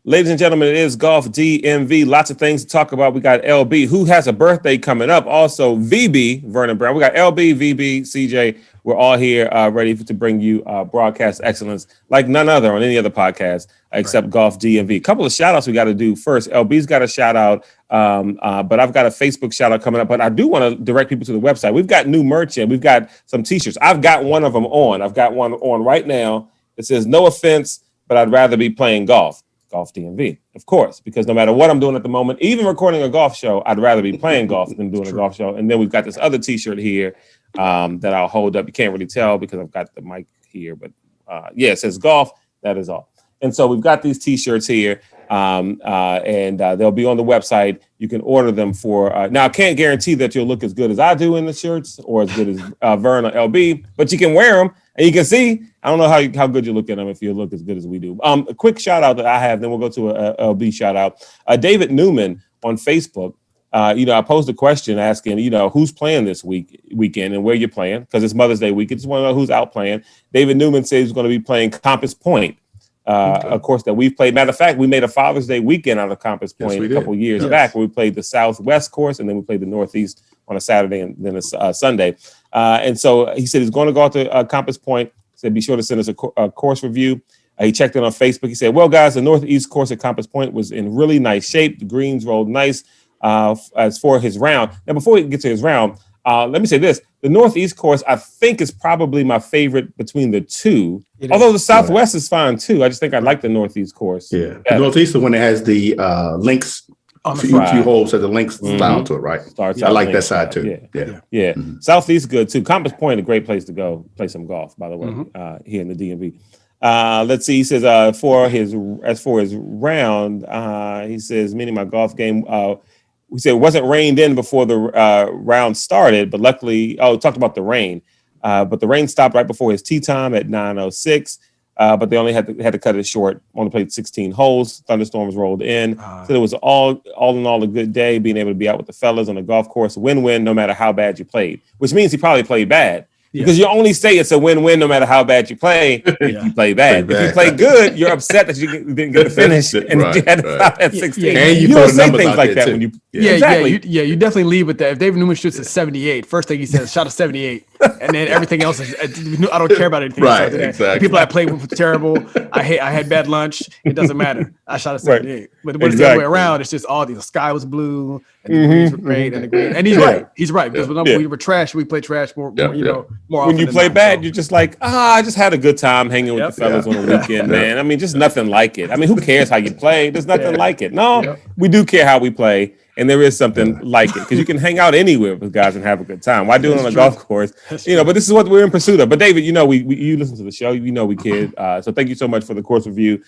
Ladies and gentlemen, it is Golf DMV. Lots of things to talk about. We got LB, who has a birthday coming up. Also, VB, Vernon Brown. We got LB, VB, CJ. We're all here ready to bring you broadcast excellence like none other on any other podcast except Golf DMV. A couple of shout outs we got to do first. LB's got a shout out, but I've got a Facebook shout out coming up. But I do want to direct people to the website. We've got new merch in. We've got some t-shirts. I've got one of them on. I've got one on right now. It says, "No offense, but I'd rather be playing golf." Golf DMV, of course, because no matter what I'm doing at the moment, even recording a golf show, I'd rather be playing golf than doing a golf show. And then we've got this other t-shirt here that I'll hold up. You can't really tell because I've got the mic here, but it says golf. That is all. And so we've got these t-shirts here and they'll be on the website. You can order them for, now I can't guarantee that you'll look as good as I do in the shirts or as good as Vern or LB, but you can wear them and you can see. I don't know how good you look at them if you look as good as we do. A quick shout out that I have, then we'll go to a LB shout out. David Newman on Facebook. I posed a question asking, who's playing this weekend and where you're playing, because it's Mother's Day weekend. Just want to know who's out playing. David Newman says he's going to be playing Compass Point, a course that we've played. Matter of fact, we made a Father's Day weekend out of Compass Point a couple years back, where we played the Southwest course and then we played the Northeast on a Saturday and then a Sunday. And so he said he's going to go out to Compass Point. He said be sure to send us a course review. He checked it on Facebook. He said, well, guys, the Northeast course at Compass Point was in really nice shape. The greens rolled nice. As for his round. Now, before we get to his round, let me say this. The Northeast course, I think, is probably my favorite between the two. Although the Southwest is fine, too. I just think I like the Northeast course. Yeah. The Northeast is when it has the links. A few holes have the links style to it, right? I like that side, too. Yeah. Mm-hmm. Southeast good, too. Compass Point, a great place to go play some golf, by the way, here in the DMV. Let's see. He says, as for his round, he says, meaning my golf game, we said it wasn't rained in before the round started, but luckily, talked about the rain. But the rain stopped right before his tee time at 9:06. But they only had to cut it short. Only played 16 holes. Thunderstorms rolled in. So it was all in all a good day, being able to be out with the fellas on the golf course. Win-win, no matter how bad you played. Which means he probably played bad. Because you only say it's a win-win no matter how bad you play if you play bad. If you play good, you're upset that you didn't get to finish and you had to stop at 16. And you don't say things like that when you you definitely lead with that. If David Newman shoots at 78, first thing he says, shot a 78. And then everything else is, I don't care about anything. Right, exactly. The people I played with were terrible. I had bad lunch. It doesn't matter. I shot a 78. But when it's the other way around, it's just all the sky was blue and the greens were great and the green. And he's right. He's right. Because when we were trash, we played trash more often. When you play bad, you're just like, I just had a good time hanging with the fellas on the weekend, man. I mean, just nothing like it. I mean, who cares how you play? There's nothing like it. No, we do care how we play. And there is something like it because you can hang out anywhere with guys and have a good time. Why do it on a golf course? But this is what we're in pursuit of. But David, you listen to the show. We kid. So thank you so much for the course review.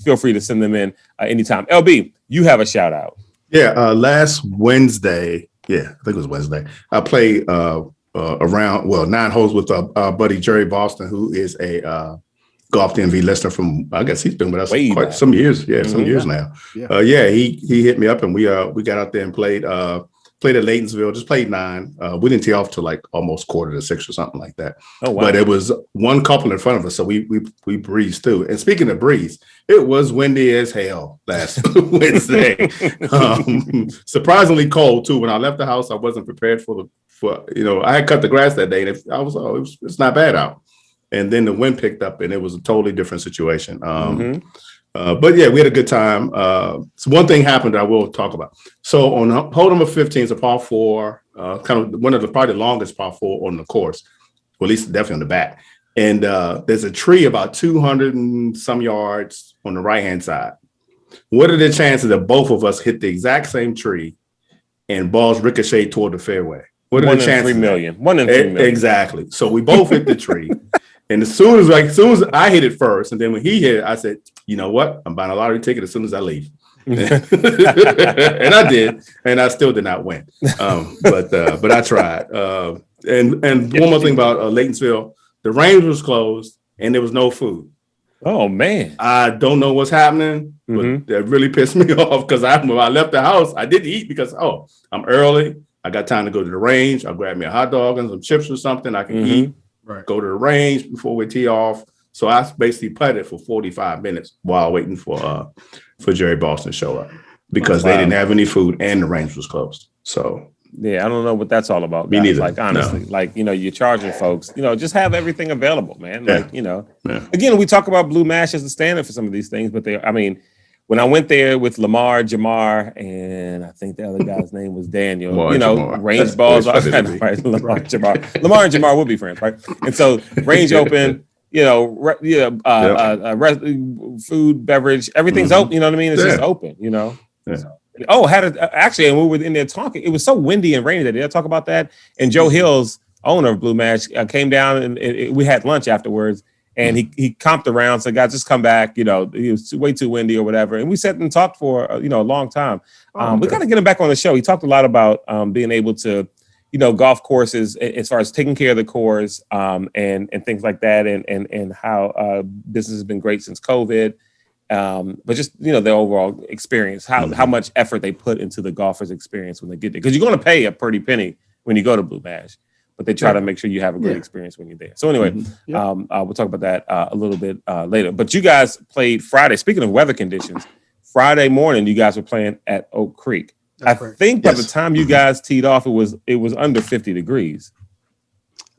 Feel free to send them in anytime. LB, you have a shout out. Yeah. Last Wednesday. Yeah, I think it was Wednesday. I played around 9 holes with our buddy Jerry Boston, who is a Golf DMV listener from, I guess he's been with us quite some years. Yeah, some years now. He hit me up and we got out there and played at Laytonsville, just played 9. We didn't tee off till like almost 5:45 or something like that. Oh, wow. But it was one couple in front of us, so we breezed through. And speaking of breeze, it was windy as hell last Wednesday. Surprisingly cold too. When I left the house, I wasn't prepared for I had cut the grass that day and it's not bad out. And then the wind picked up and it was a totally different situation. But yeah, we had a good time. So one thing happened that I will talk about. So on hole number 15 is a par 4, kind of one of the probably the longest par 4 on the course, or at least definitely on the back. And there's a tree about 200 and some yards on the right-hand side. What are the chances that both of us hit the exact same tree and balls ricochet toward the fairway? What are the chances? 1 in 3 million. 1 in 3 million. Exactly. So we both hit the tree. And as soon as I hit it first, and then when he hit it, I said, you know what? I'm buying a lottery ticket as soon as I leave. And I did, and I still did not win. But I tried. And one more thing about Laytonsville, the range was closed and there was no food. Oh man. I don't know what's happening, but that really pissed me off because when I left the house, I didn't eat because I'm early. I got time to go to the range. I'll grab me a hot dog and some chips or something I can eat. Right. Go to the range before we tee off. So I basically putted for 45 minutes while waiting for Jerry Boston to show up because they didn't have any food and the range was closed. So yeah, I don't know what that's all about, Me guys. neither. Like, honestly, No. like, you're charging folks, just have everything available, man. Yeah. Like, Yeah. again, we talk about Blue Mash as the standard for some of these things, but when I went there with Lamar, Jamar, and I think the other guy's name was Daniel, Lamar and Jamar. range That's balls, always funny to me. right? Lamar and Jamar will be friends, right? And so range open, food, beverage, everything's open. You know what I mean? It's just open. Yeah. Oh, actually, and we were in there talking. It was so windy and rainy that they'll talk about that. And Joe Hills, owner of Blue Mash, came down and we had lunch afterwards. And he comped around, so guys, just come back. It was way too windy or whatever. And we sat and talked for a long time. We got to get him back on the show. He talked a lot about being able to, golf courses as far as taking care of the course and things like that, and how business has been great since COVID. But just the overall experience, how much effort they put into the golfer's experience when they get there, because you're going to pay a pretty penny when you go to Blue Mash. But they try to make sure you have a great experience when you're there. So anyway, we'll talk about that a little bit later. But you guys played Friday. Speaking of weather conditions, Friday morning you guys were playing at Oak Creek. I think by the time you guys teed off, it was under 50 degrees.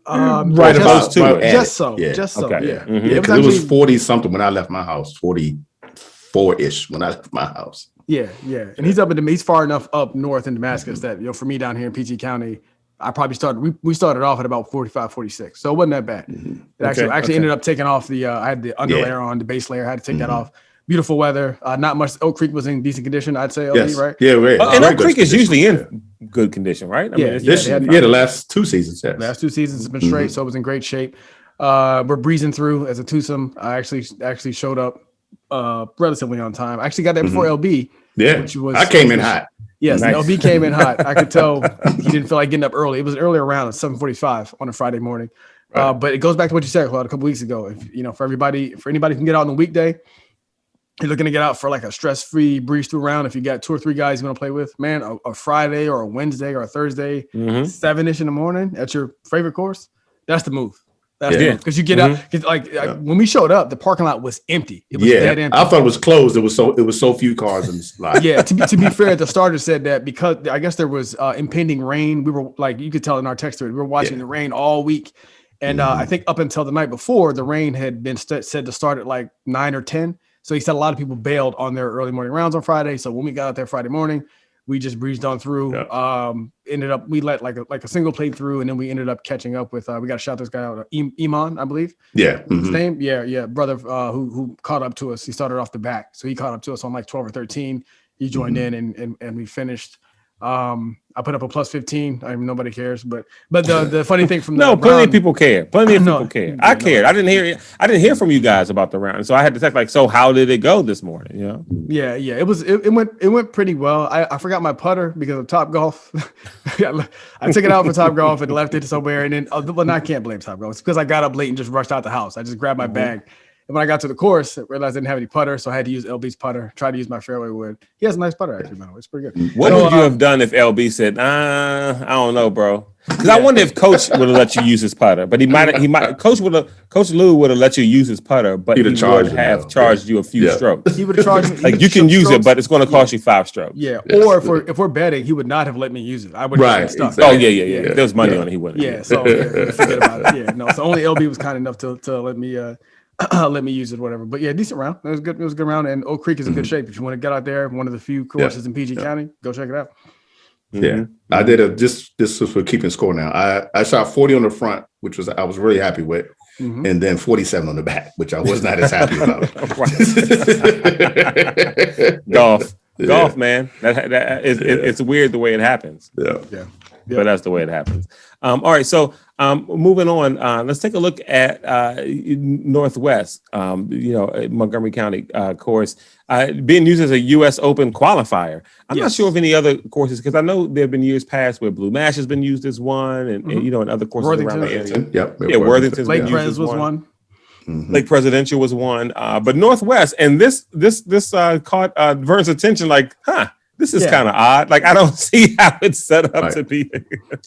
Right about just so. Yeah. Just so. Okay. Yeah. Yeah, because it was 40 something when I left my house, 44-ish when I left my house. Yeah. And he's far enough up north in Damascus that for me down here in PG County, I probably we started off at about 45, 46. So it wasn't that bad. It actually ended up taking off I had the underlayer on, the base layer. I had to take that off. Beautiful weather. Not much. Oak Creek was in decent condition, I'd say. Yes. Right? Yeah, right. And Oak Creek is usually in good condition, right? I mean, the last two seasons. Yes. Last 2 seasons have been straight, so it was in great shape. We're breezing through as a twosome. I actually showed up relatively on time. I actually got there before LB. Yeah, which was I came in hot. Yes, Nice. LB came in hot. I could tell he didn't feel like getting up early. It was early around 7:45 on a Friday morning. Right. But it goes back to what you said, Claude, a couple weeks ago. If for anybody who can get out on a weekday, you're looking to get out for like a stress-free breeze through round. If you got 2 or 3 guys you want to play with, man, a Friday or a Wednesday or a Thursday, 7-ish in the morning at your favorite course, that's the move. That's the move. Because you get out, when we showed up, the parking lot was empty. It was dead empty. I thought it was closed. It was so few cars in the slide. Yeah, to be fair, the starter said that because I guess there was impending rain. We were like, you could tell in our text thread, we were watching the rain all week. And I think up until the night before, the rain had been said to start at like 9 or 10. So he said a lot of people bailed on their early morning rounds on Friday. So when we got out there Friday morning, we just breezed on through. Yeah. We let like a single plate through, and then we ended up catching up with. We got to shout this guy out, Iman, I believe. Yeah, his name. Yeah, brother who caught up to us. He started off the back, so he caught up to us on like 12 or 13. He joined in, and we finished. I put up a plus 15. I mean, nobody cares, but the funny thing from plenty of people care. Plenty of people care. I cared. I didn't hear from you guys about the round, so I had to text like, so how did it go this morning? Yeah. It went pretty well. I forgot my putter because of Top Golf. I took it out for Top Golf and left it somewhere, and then I can't blame Top Golf. It's because I got up late and just rushed out the house. I just grabbed my bag. And when I got to the course, I realized I didn't have any putter, so I had to use LB's putter. Tried to use my fairway wood. He has a nice putter, actually, man. It's pretty good. What would you have done if LB said, I don't know, bro? Because I wonder if Coach would have let you use his putter, but he might. Coach Lou would have let you use his putter, but he would have charged you a few strokes. He would have charged me. Like you can use it, but it's going to cost you 5 strokes. Yeah, or if we're betting, he would not have let me use it. I would have been stuck. Exactly. Oh yeah. If there was money on it, he wouldn't. Yeah, so forget about it. Yeah, no. So only LB was kind enough to let me. Let me use it, whatever. But yeah, decent round. It was good. It was a good round. And Oak Creek is in good shape. If you want to get out there, one of the few courses in PG County, go check it out. Yeah, I did this was for keeping score now. I shot 40 on the front, which I was really happy with, and then 47 on the back, which I was not as happy about. Golf, man. It's weird the way it happens. Yeah. But that's the way it happens. All right, so moving on, let's take a look at Northwest, Montgomery County course being used as a U.S. Open qualifier. I'm not sure of any other courses because I know there have been years past where Blue Mash has been used as one, and and other courses around the area. Worthington's Lake Pres was one. Lake Presidential was one, but Northwest, and this caught Vern's attention. Like, this is kind of odd. Like, I don't see how it's set up to be.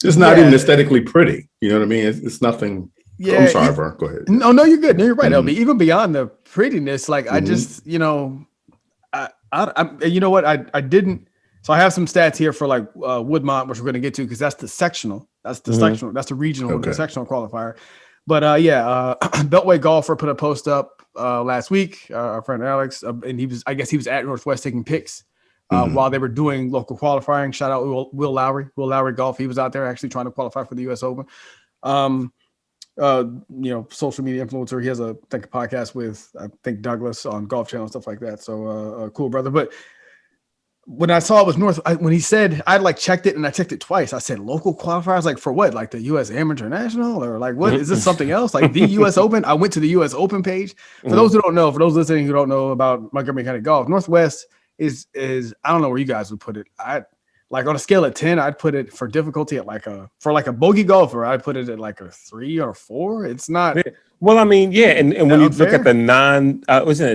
It's not even aesthetically pretty. You know what I mean? It's nothing. Yeah, I'm sorry, Vern. Go ahead. No, you're good. No, you're right, LB. Even beyond the prettiness, like I just, you know what? I didn't. So I have some stats here for like Woodmont, which we're going to get to because that's the sectional. That's the sectional. That's the regional, the sectional qualifier. But Beltway Golfer put a post up last week. Our friend Alex, and I guess he was at Northwest taking pics while they were doing local qualifying. Shout out Will Lowry, Golf. He was out there actually trying to qualify for the U.S. Open. Social media influencer. He has a podcast with I think Douglas on Golf Channel and stuff like that. So cool brother. But when I saw it was when he said I'd like checked it and I checked it twice. I said local qualifiers, like for what? Like the U.S. Amateur National or like what is this something else? Like the U.S. Open? I went to the U.S. Open page. For those who don't know, for those listening who don't know about Montgomery County Golf, Northwest is I don't know where you guys would put it. Like on a scale of 10, I'd put it for difficulty at for a bogey golfer, I'd put it at like a 3 or 4. It's not. Well, I mean, yeah, and when you look at the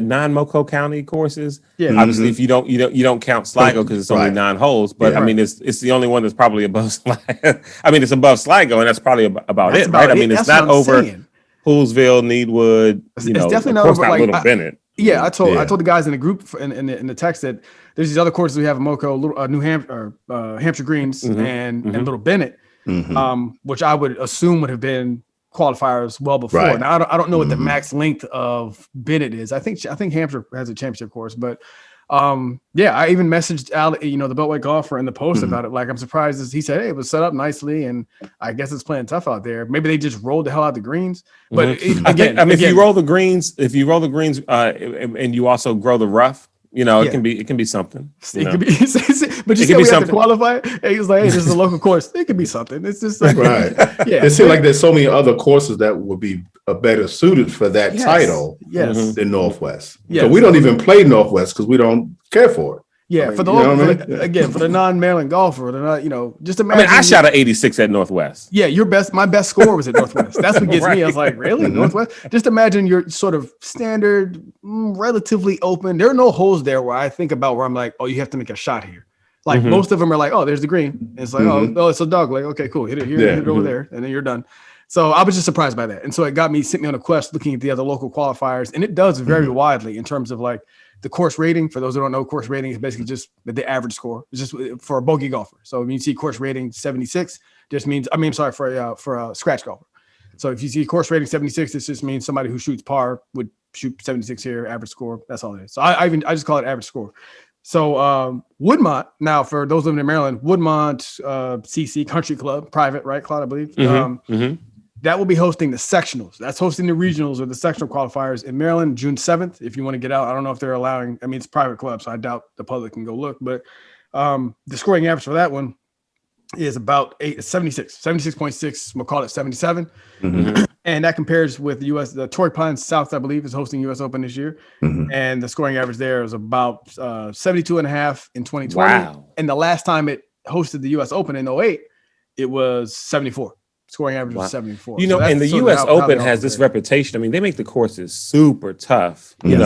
non-Moco County courses, obviously if you don't count Sligo because it's only 9 holes, but I mean it's the only one that's probably above Sligo. I mean it's above Sligo, and that's probably about it, right? I mean it's not over Poolsville, Needwood. It's definitely not over like Little Bennett. Yeah, I told the guys in the group in the text that there's these other courses we have in Moco, New Hampshire, Hampshire Greens, and Little Bennett, which I would assume would have been qualifiers well before. Right. Now I don't know what the max length of Bennett is. I think Hampshire has a championship course, but I even messaged Al, the Beltway Golfer in the post about it. Like I'm surprised he said, hey, it was set up nicely, and I guess it's playing tough out there. Maybe they just rolled the hell out of the greens. But if you roll the greens, and you also grow the rough, it can be something. It could be, but you still have to qualify. And he was like, hey, this is a local course. It could be something. It's just like, right. It seems like there's so many other courses that would be better suited for that title than Northwest. So we don't even play Northwest because we don't care for it. Yeah, for the for the non-Maryland golfer, they're not, just imagine. I shot an 86 at Northwest. Yeah, my best score was at Northwest. That's what gets me. I was like, really? Northwest? Just imagine your sort of standard, relatively open. There are no holes there where I think about where I'm like, oh, you have to make a shot here. Like most of them are like, oh, there's the green. And it's like, oh, it's a dog. Like, okay, cool. Hit it here, hit it over there, and then you're done. So I was just surprised by that. And so it sent me on a quest looking at the other local qualifiers. And it does vary widely in terms of like the course rating. For those who don't know, course rating is basically just the average score. It's just for a bogey golfer. So when you see course rating 76, just means, for a scratch golfer. So if you see course rating 76, this just means somebody who shoots par would shoot 76 here, average score. That's all it is. So I just call it average score. So Woodmont, now for those living in Maryland, Woodmont CC Country Club, private, right, Claude, I believe. That will be hosting the sectionals. That's hosting the regionals or the sectional qualifiers in Maryland, June 7th. If you want to get out, I don't know if they're allowing. I mean, it's a private club, so I doubt the public can go look. But the scoring average for that one is about 76.6. We'll call it 77. And that compares with the U.S. The Torrey Pines South, I believe, is hosting U.S. Open this year. And the scoring average there is about 72.5 in 2020. Wow. And the last time it hosted the U.S. Open in 2008, it was 74. Scoring average was 74. And the U.S. Open has this reputation. I mean, they make the courses super tough, and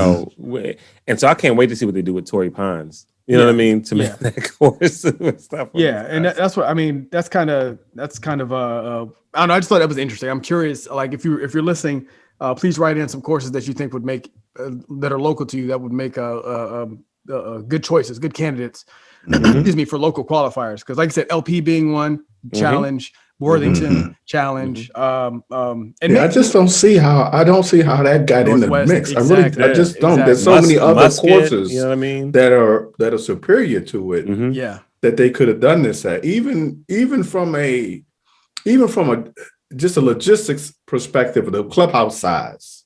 so I can't wait to see what they do with Torrey Pines. You know what I mean? To make that course and stuff. Yeah, and that's what I mean. That's kind of I don't know. I just thought that was interesting. I'm curious. Like if you're listening, please write in some courses that you think would make that are local to you that would make good choices, good candidates. Excuse me, for local qualifiers. Because like I said, LP being one, challenge. Worthington challenge. And I just don't see how that got in the mix. Exactly, I just don't. There's so many other courses that are superior to it. That they could have done this at. Even from a just a logistics perspective of the clubhouse size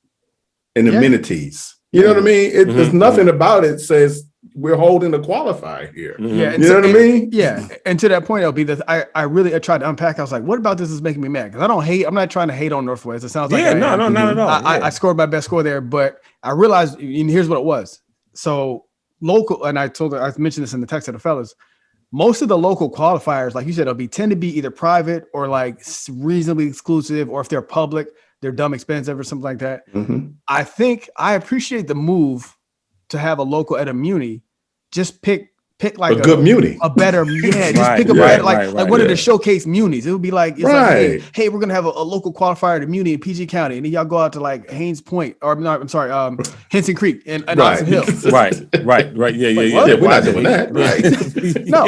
and amenities. You know what I mean? There's nothing about it says we're holding a qualifier here. Yeah, you know what I mean? Yeah, and to that point, LB, that I really tried to unpack. I was like, what about this is making me mad? Because I'm not trying to hate on Northwest. It sounds like not at all. I scored my best score there, but I realized, and here's what it was. So local, and I mentioned this in the text to the fellas. Most of the local qualifiers, like you said, tend to be either private or like reasonably exclusive, or if they're public, they're dumb expensive or something like that. I think I appreciate the move to have a local at a muni. Just pick pick like a good muni. a better, just Right, pick a right, better, like right, one of yeah. the showcase munis. It would be like, it's like, hey, we're gonna have a local qualifier to muni in PG County, and then y'all go out to like Haynes Point, or no, I'm sorry, Henson Creek and Oxon Hill. right. Yeah. Yeah, we're not doing that. Right. No,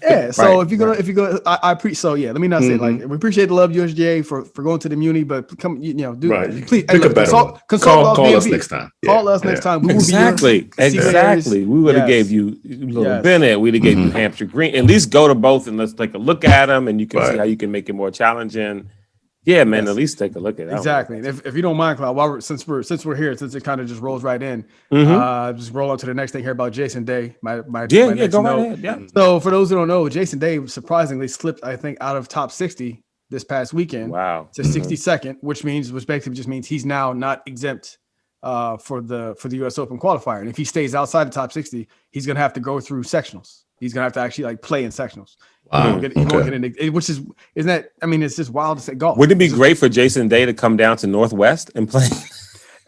yeah. So Right, if you go, I appreciate. So yeah, let me not say it like we appreciate the love USGA for going to the muni, but come, please pick a better one. Call us next time. Call us next time. We will Exactly. We would have gave you Little Bennett. We'd have gave you Hampshire Green. At least go to both and let's take a look at them, and you can see how you can make it more challenging. Yeah, man. At least take a look at that. Exactly. And if you don't mind, Claude, since we're here, since it kind of just rolls right in, just roll on to the next thing here about Jason Day. My go right ahead. Yeah. So for those who don't know, Jason Day surprisingly slipped, I think, out of top 60 this past weekend. Wow. To 62nd, which basically just means he's now not exempt for the US Open qualifier. And if he stays outside the top 60, he's gonna have to go through sectionals. He's gonna have to actually like play in sectionals. Wow. He won't get in, which isn't that? I mean, it's just wild to say golf. Wouldn't it be great for Jason Day to come down to Northwest and play?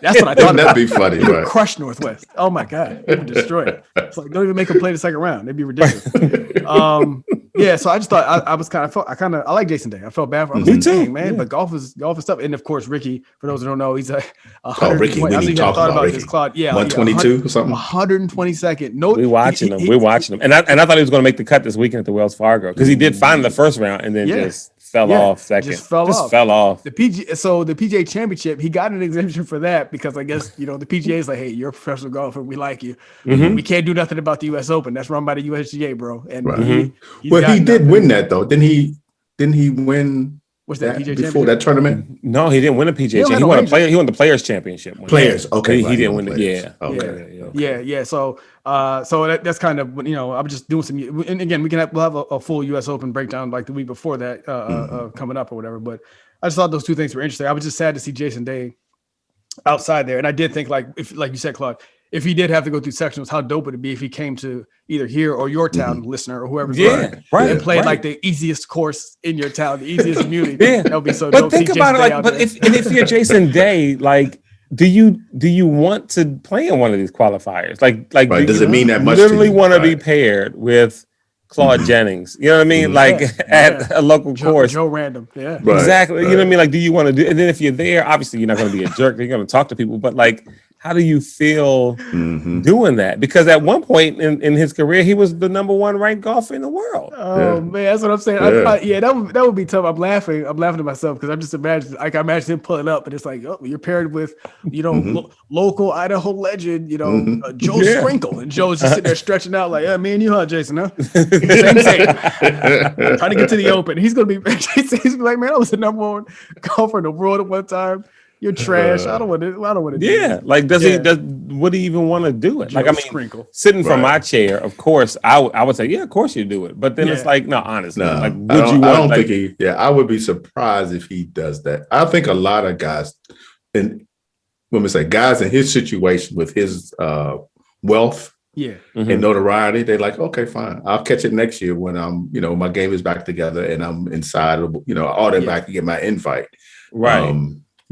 That's what I thought. That'd be funny. They would Right. crush Northwest. Oh my God, they would destroy it. It's like, don't even make them play the second round. They'd be ridiculous. Yeah, so I just thought I like Jason Day. I felt bad for him. Me too, man. yeah. But golf is tough. And of course, Ricky. For those who don't know, he's a Ricky. We need to talk about Ricky. Claude. Yeah, 122 or something. 122nd. No, We're watching him. We're watching him, and I thought he was going to make the cut this weekend at the Wells Fargo because he did fine in the first round and then just fell off second. Just fell off. The PGA Championship, he got an exemption for that because I guess the PGA is like, hey, you're a professional golfer, we like you. We can't do nothing about the U.S. Open. That's run by the USGA, bro. And he did win that though. Didn't he win? What's that PGA before that tournament? No, he didn't win a PGA. He won the Players Championship. Players, okay. He didn't win it. Yeah. Okay. Yeah. So that's kind of I'm just doing some. And again, we'll have a full U.S. Open breakdown like the week before that coming up or whatever. But I just thought those two things were interesting. I was just sad to see Jason Day outside there, and I did think like you said, Claude, if he did have to go through sectionals, how dope would it be if he came to either here or your town, listener, or whoever's and played like the easiest course in your town, the easiest community. That would be so dope. But think about it, if you're Jason Day, like, do you want to play in one of these qualifiers? Like does it mean that much? Literally want to be paired with Claude Jennings, you know what I mean? At a local course. Joe Random, Exactly. You know what I mean? Like, do you want to do? And then if you're there, obviously you're not going to be a jerk. You're going to talk to people, but like, how do you feel doing that? Because at one point in his career, he was the number one ranked golfer in the world. Oh man, that's what I'm saying. That would be tough. I'm laughing at myself because I'm just imagining. Like I imagine him pulling up, and it's like, oh, you're paired with, local Idaho legend, Joe Sprinkle, and Joe's just sitting there stretching out like, yeah, me and you, huh, Jason? Huh? Same. Trying to get to the Open. He's gonna be. He's like, man, I was the number one golfer in the world at one time. You're trash. I don't want to do that. Like, would he even want to do it? Joe like, I mean, Sprinkle. Sitting from my chair, of course, I would say, yeah, of course you do it. But then it's like, no, honestly, like, would you want? I don't think I would be surprised if he does that. I think a lot of guys, and when we say guys in his situation with his wealth, and notoriety, they're like, okay, fine, I'll catch it next year when I'm, my game is back together and I'm inside of, back to get my invite. Right.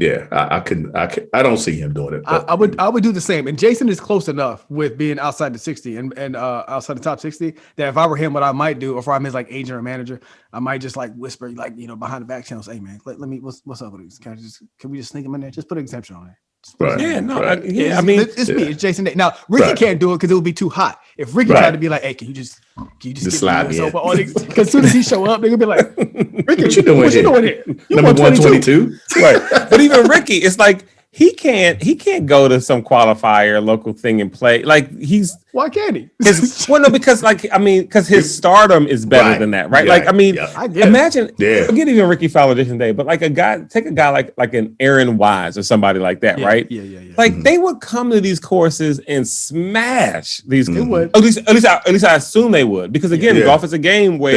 I don't see him doing it. I would do the same. And Jason is close enough with being outside the 60 and outside the top 60 that if I were him, what I might do, or if I'm his like agent or manager, I might just like whisper like, behind the back channels, hey man, let me, what's up with these? Can we just sneak him in there? Just put an exemption on it. I mean, it's me. It's Jason Day. Now Ricky can't do it because it would be too hot. If Ricky tried to be like, "Hey, can you just slide me?" Because as soon as he show up, they're gonna be like, "Ricky, what you doing here? Number 122." Right. But even Ricky, it's like he can't go to some qualifier local thing and play. Like why can't he? Because his stardom is better than that, right? Like, I mean, imagine forget even Ricky Fowler Edition Day, but like take a guy like an Aaron Wise or somebody like that, right? Yeah. Like they would come to these courses and smash these. They would. At least I assume they would, because again, golf is a game where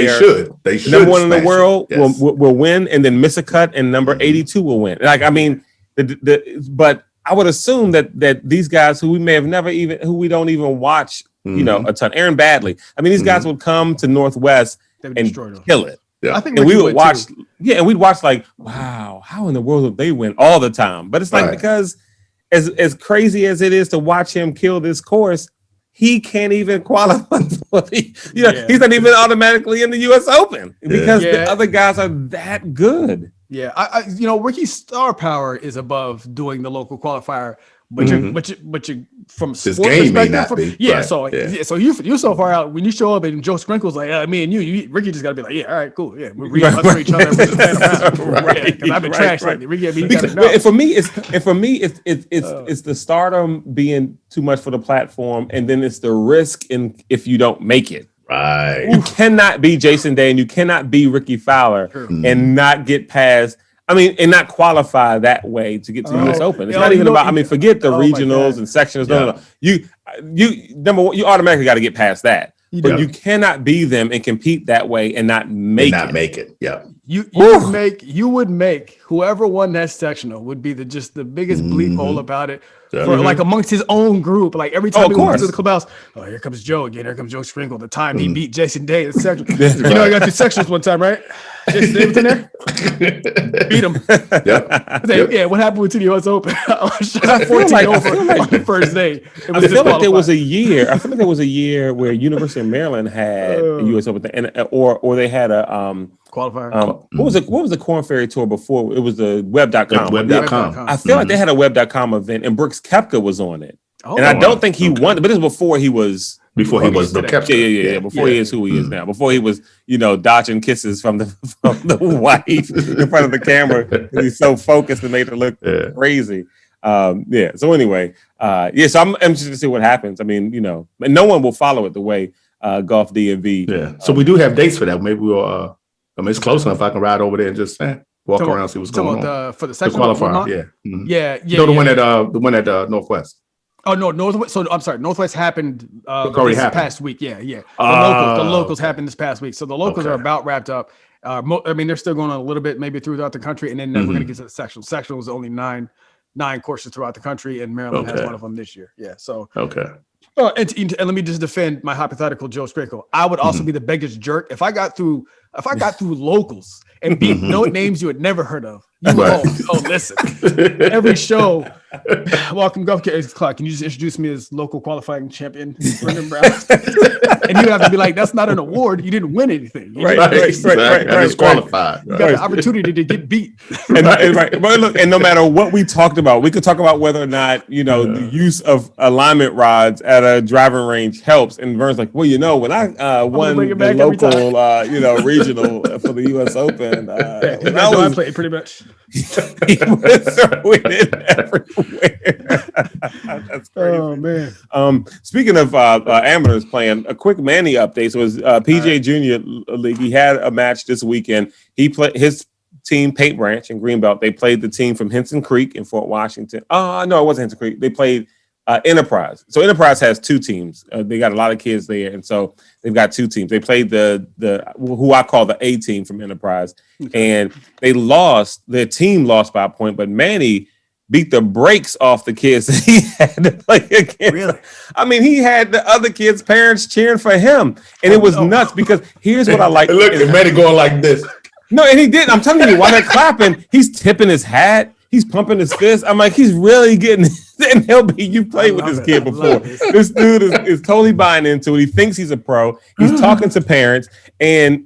they should number one in the world will win and then miss a cut, and number 82 will win. Like, I mean. But I would assume that these guys who we may have never even, who we don't even watch, a ton. Aaron Badley. I mean, these guys would come to Northwest and kill it. Yeah. I think and we would watch. Too. Yeah, and we'd watch like, wow, how in the world would they win all the time? But it's like because as crazy as it is to watch him kill this course, he can't even qualify for he's not even automatically in the U.S. Open because the other guys are that good. Yeah, I Ricky's star power is above doing the local qualifier, but you from this sport game may perspective, not be. So you're so far out when you show up and Joe Sprinkle's like, me and you, Ricky just gotta be like, yeah, all right, cool, yeah, we're reading for each other, we're just playing around, because I've been trashed lately. Ricky, and for me, it's the stardom being too much for the platform, and then it's the risk if you don't make it. Right. You cannot be Jason Day and you cannot be Ricky Fowler and not get past. And not qualify that way to get to the U.S. Open. It's not even about. Forget the regionals and sections. No. You number one, you automatically got to get past that. You cannot be them and compete that way and not make it. Yeah. You would make whoever won that sectional would be the biggest bleep hole about it for like amongst his own group. Like every time he went to the clubhouse, here comes Joe again. Here comes Joe Sprinkle. The time he beat Jason Day in the sectional. I got 2 sections one time, right? Jason Day was in there. Beat him. Yeah. What happened with the U.S. Open? I shot 14 over on the first day. I feel like there was a year. I feel like there was a year where University of Maryland had a U.S. Open, or they had a qualifier. What was the Corn Ferry Tour before? It was the Web.com. Web.com. I feel like they had a Web.com event, and Brooks Koepka was on it. And I don't think he won, but this was before he was. Before he was the Koepka. Yeah. Before he is who he is now. Before he was, dodging kisses from the wife in front of the camera. He's so focused and made it look crazy. So anyway, so I'm interested to see what happens. And no one will follow it the way Golf DMV. Yeah. So we do have dates for that. Maybe we'll. It's close enough. I can ride over there and just walk around, see what's going on. For the second qualifier, yeah. The one at Northwest. Oh no, Northwest. So I'm sorry, Northwest happened past week. Yeah. The locals happened this past week. So the locals are about wrapped up. They're still going on a little bit, maybe throughout the country, and then we're going to get to the sectional. Sectional was only nine courses throughout the country, and Maryland has one of them this year. Yeah. So and let me just defend my hypothetical Joe Sprinkle. I would also be the biggest jerk if I got through locals and beat names you had never heard of. Listen. Every show, welcome Golf Clark. Can you just introduce me as local qualifying champion, Brendan Brown? And you have to be like, that's not an award. You didn't win anything. Right. Qualified. You got the opportunity to get beat. But look, and no matter what we talked about, we could talk about whether or not, the use of alignment rods at a driving range helps. And Vern's like, when I won the local, regional for the U.S. Open, I played pretty much. He was throwing it everywhere. That's crazy. Oh man. Speaking of amateurs playing, a quick Manny update. So it was PGA Junior League. He had a match this weekend. He played his team, Paint Branch in Greenbelt. They played the team from Henson Creek in Fort Washington. No, it wasn't Henson Creek. They played Enterprise. So Enterprise has 2 teams. They got a lot of kids there, and so they've got 2 teams. They played the who I call the A team from Enterprise, and they lost. Their team lost by a point, but Manny beat the brakes off the kids that he had to play against. Really? He had the other kids' parents cheering for him, and it was nuts because here's what I like. Look at Manny going like this. No, and he did. I'm telling you, while they're clapping, he's tipping his hat. He's pumping his fist. I'm like, he's really getting. And you've played with this kid before. This dude is totally buying into it. He thinks he's a pro. He's talking to parents, and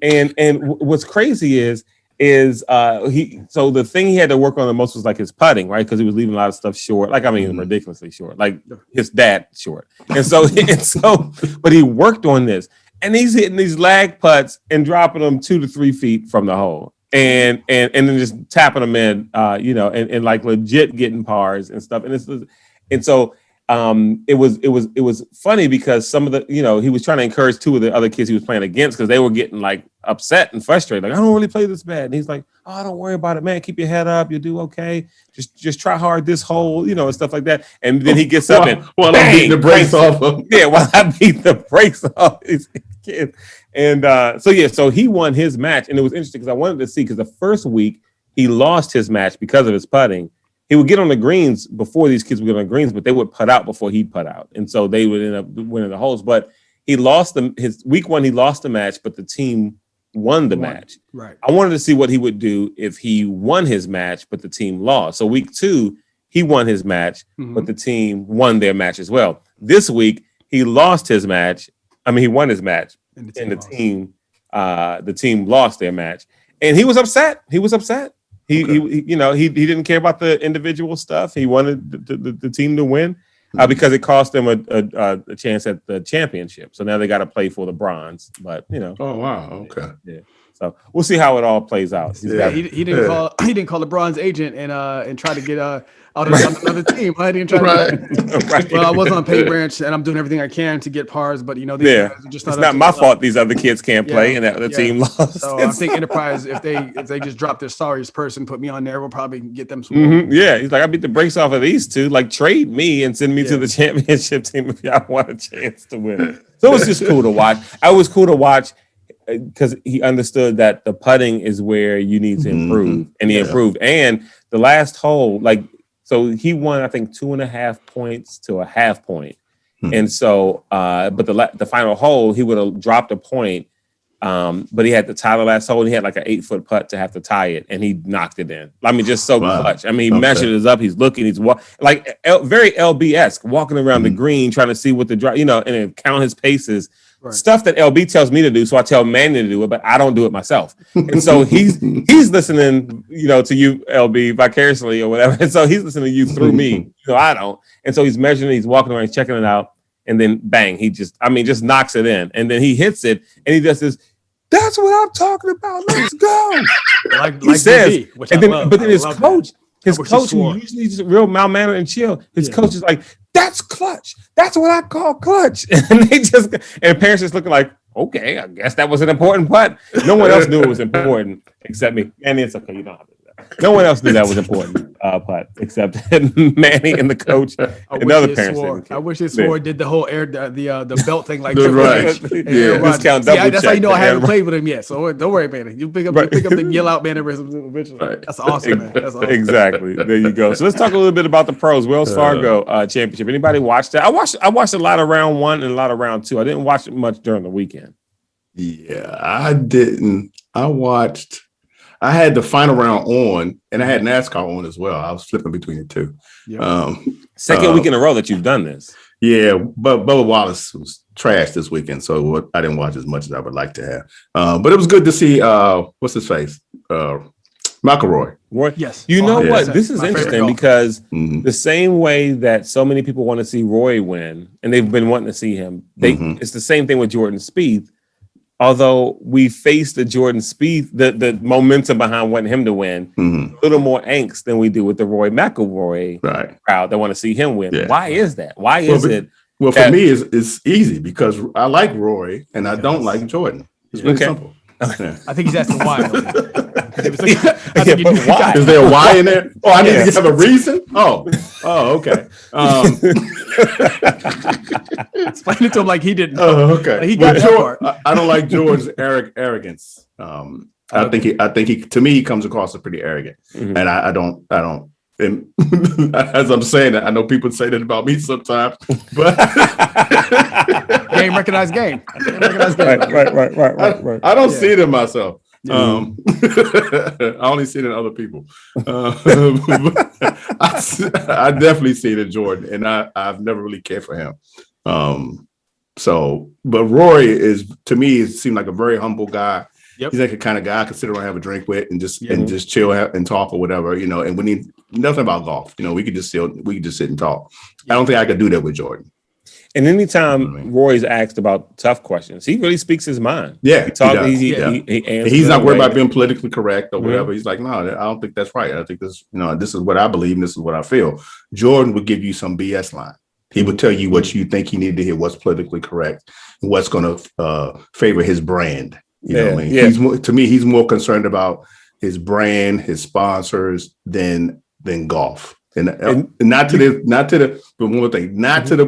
what's crazy is so the thing he had to work on the most was like his putting, right? Because he was leaving a lot of stuff short. Ridiculously short, like his dad short. And so but he worked on this, and he's hitting these lag putts and dropping them 2 to 3 feet from the hole. And then just tapping them in, and like legit getting pars and stuff. And so it was funny because some of the, he was trying to encourage 2 of the other kids he was playing against because they were getting like upset and frustrated. Like, I don't really play this bad. And he's like, oh, don't worry about it, man. Keep your head up. You'll do okay. Just try hard this hole, and stuff like that. And then he gets up and while I'm beating the brakes off him. Yeah, while I beat the brakes off his kid. And so he won his match, and it was interesting because I wanted to see, because the first week he lost his match because of his putting. He would get on the greens before these kids would get on the greens, but they would putt out before he'd putt out, and so they would end up winning the holes. But he lost his week 1. He lost the match, but the team won the match. Right. I wanted to see what he would do if he won his match, but the team lost. So week 2, he won his match, but the team won their match as well. This week, He lost his match. I mean, he won his match, And the team lost their match, and he was upset. He he didn't care about the individual stuff. He wanted the team to win because it cost them a chance at the championship. So now they got to play for the bronze. But Oh wow, okay. yeah. So we'll see how it all plays out. He didn't call LeBron's agent and try to get out of another team. I didn't try to do that. Right. Well, I was on Pay Branch and I'm doing everything I can to get pars, but these guys are just it's not my fault these other kids can't play and the team lost. So I think Enterprise, if they just drop their sorriest person, put me on there, we'll probably get them some. Mm-hmm. Yeah, he's like, I beat the brakes off of these two. Like, trade me and send me to the championship team if y'all want a chance to win. So it was just cool to watch. It was cool to watch because he understood that the putting is where you need to improve, and he improved. And the last hole, so he won, I think, 2.5 points to a half point. And so, but the final hole, he would have dropped a point, but he had to tie the last hole. And he had like an 8-foot putt to have to tie it, and he knocked it in. I mean, just so clutch. I mean, he measured it up. He's looking. He's very LB-esque, walking around the green, trying to see what the drive, and then count his paces. Right. Stuff that LB tells me to do, so I tell Manny to do it, but I don't do it myself. And so he's listening, to you, LB, vicariously or whatever. And so he's listening to you through me. I don't. And so he's measuring, he's walking around, he's checking it out, and then bang, he just knocks it in. And then he hits it, and he does this. That's what I'm talking about. Let's go. He says, BB, which and then, but then his coach. His coach, who usually is real mild-mannered and chill, his coach is like, that's clutch. That's what I call clutch. And parents just looking like, okay, I guess that was an important putt. No one else knew it was important except me. Manny, it's okay. You don't have to do that. No one else knew that was important putt except Manny and the coach and other parents. I wish his swore did the whole the belt thing like right. Discount double that's how you know I haven't played with him yet. So don't worry, man. You pick up the yell out mannerisms eventually. Right. That's awesome, man. That's awesome. Exactly. There you go. So let's talk a little bit about the pros. Wells Fargo Championship. Anybody watch that? I watched a lot of round 1 and a lot of round 2. I didn't watch it much during the weekend. Yeah, I didn't. I had the final round on, and I had NASCAR on as well. I was flipping between the two. Yep. Second week in a row that you've done this. Yeah, but Bubba Wallace was trash this weekend, so I didn't watch as much as I would like to have. But it was good to see, what's his face? McElroy. Roy? Yes. You know what? This is interesting because the same way that so many people want to see Roy win, and they've been wanting to see him, it's the same thing with Jordan Spieth. Although we faced the Jordan Spieth, the momentum behind wanting him to win, a little more angst than we do with the Roy McIlroy crowd that want to see him win. Yeah. Why is that? Why is it? Well, for me, it's easy because I like Roy and I don't like Jordan. It's really simple. I think he's asking why. Is there a why in there? Oh, I need to have a reason? Oh, okay. Explain it to him like he didn't. Oh, okay. He got that part. I don't like George's arrogance. I think he to me he comes across as pretty arrogant, and I don't. And as I'm saying that, I know people say that about me sometimes, but game recognized game. Right. I don't see it in myself. I only see it in other people. I definitely see it in Jordan, and I've never really cared for him. But Roy is, to me, it seemed like a very humble guy. Yep. He's like a kind of guy I could sit around and have a drink with and just chill and talk or whatever, and when he nothing about golf, we could just sit and talk. I don't think I could do that with Jordan. And anytime Roy's asked about tough questions, he really speaks his mind. Yeah, he answers. He's not worried about being politically correct or whatever. He's like, no, I don't think that's right. I think this, this is what I believe and this is what I feel. Jordan would give you some BS line. He would tell you what you think he needed to hear, what's politically correct, and what's going to favor his brand. You know what I mean? Yeah. He's more concerned about his brand, his sponsors than golf. And not to the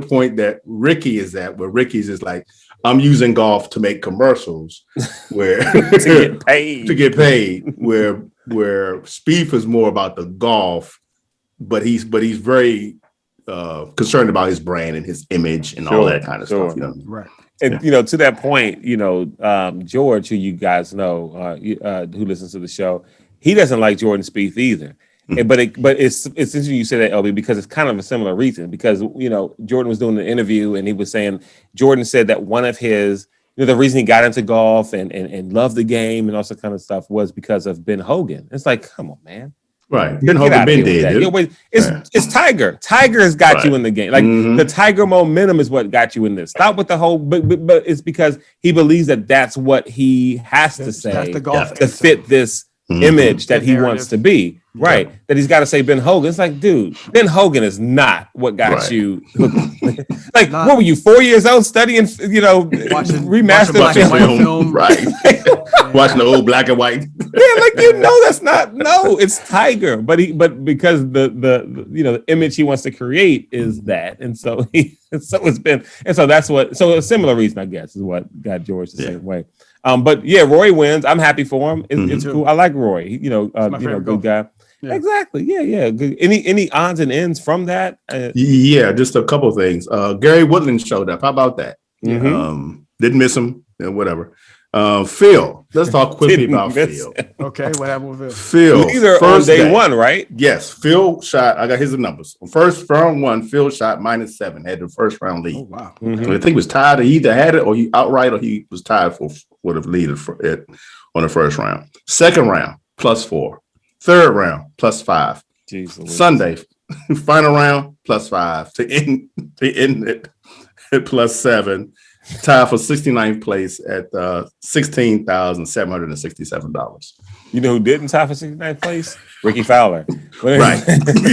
point that Ricky is at, where Ricky's is like, I'm using golf to make commercials where to get paid, where Spieth is more about the golf, but he's very concerned about his brand and his image and all that kind of stuff. Right. And to that point, George, who you guys know, who listens to the show, he doesn't like Jordan Spieth either. But it's interesting you say that, LB, because it's kind of a similar reason. Because Jordan was doing an interview and he was saying Jordan said that one of his the reason he got into golf and loved the game and all that kind of stuff was because of Ben Hogan. It's like, come on, man. Right. Ben Hogan been dead. It's Tiger. Tiger has got you in the game. Like the Tiger momentum is what got you in this. Stop with the whole, but it's because he believes that that's what he has to say to fit this image that he wants to be. Right. Yeah. That he's got to say Ben Hogan. It's like, dude, Ben Hogan is not what got you. Like, what were you, 4 years old studying, remastered film? Right. Watching the old black and white. Yeah, like, that's not, it's Tiger. But because the image he wants to create is that. And so it's been, and so that's so a similar reason, I guess, is what got George the same way. But yeah, Roy wins. I'm happy for him. It's cool. I like Roy. Good guy. Yeah. Exactly. Yeah. Good. Any odds and ends from that? Just a couple of things. Gary Woodland showed up. How about that? Didn't miss him. Whatever. Phil. Let's talk quickly about Phil. Okay, what happened with Phil? These are on day one, right? Yes. Phil shot. I got his numbers. First round one, Phil shot -7. Had the first round lead. Oh wow. So I think he was tied. He either had it or he outright, or he was tied for the lead on the first round. Second round +4. Third round +5. Jeez, Sunday, final round +5 to end it at +7. Tied for 69th place at $16,767. You know who didn't tie for 69th place? Ricky Fowler. Right.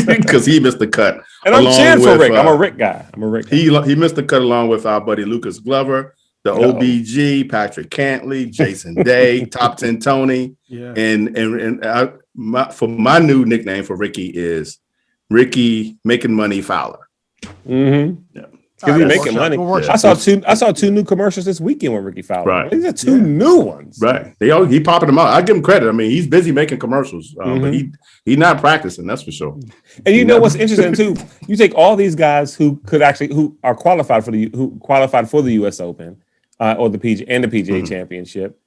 Because he missed the cut. And I'm cheering for Rick. I'm a Rick guy. He missed the cut along with our buddy Lucas Glover, the OBG, Patrick Cantley, Jason Day, Top 10 Tony. Yeah. And my new nickname for Ricky is Ricky Making Money Fowler. Mm-hmm. Yeah. Because he's making money. I saw two new commercials this weekend with Ricky Fowler. Right. These are two new ones. Right. He popping them out. I give him credit. I mean, he's busy making commercials, but he's not practicing. That's for sure. And what's interesting too? You take all these guys who are qualified for the U.S. Open or the PGA Championship,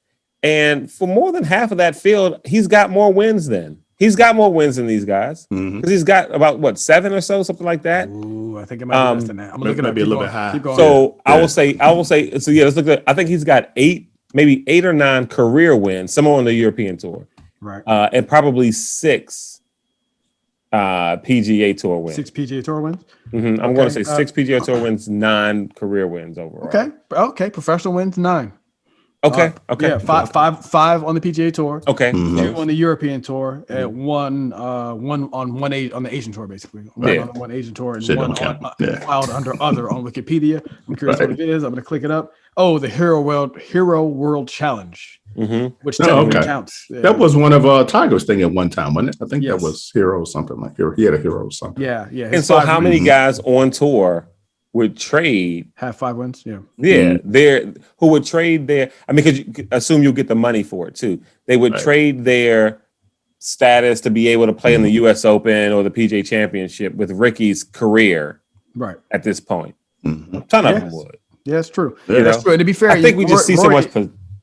and for more than half of that field, he's got more wins than. He's got more wins than these guys because he's got about 7 or so, something like that. Ooh, I think it might be less than that. I'm looking at be a little bit high. So I will say. So yeah, let's look at. I think he's got 8 or 9 career wins, some on the European tour, right? And probably 6 PGA Tour wins. 6 PGA Tour wins. I'm going to say 6 PGA Tour wins, 9 career wins overall. Okay. Professional wins 9. Okay. Yeah, five on the PGA Tour. Okay. 2 on the European Tour, and one on the Asian Tour, basically. One Asian Tour and one filed under other on Wikipedia. I'm curious what it is. I'm going to click it up. Oh, the Hero World Challenge, which technically counts. Yeah. That was one of Tiger's thing at one time, wasn't it? I think that was Hero something like Hero. He had a Hero or something. Yeah. And so, how many guys on tour would trade have 5 wins? Who would trade their, I mean, because you assume you'll get the money for it too. They would trade their status to be able to play in the US Open or the PGA Championship with Ricky's career at this point. A ton of them would. Yeah, it's true. That's true. And to be fair, I think we just see so much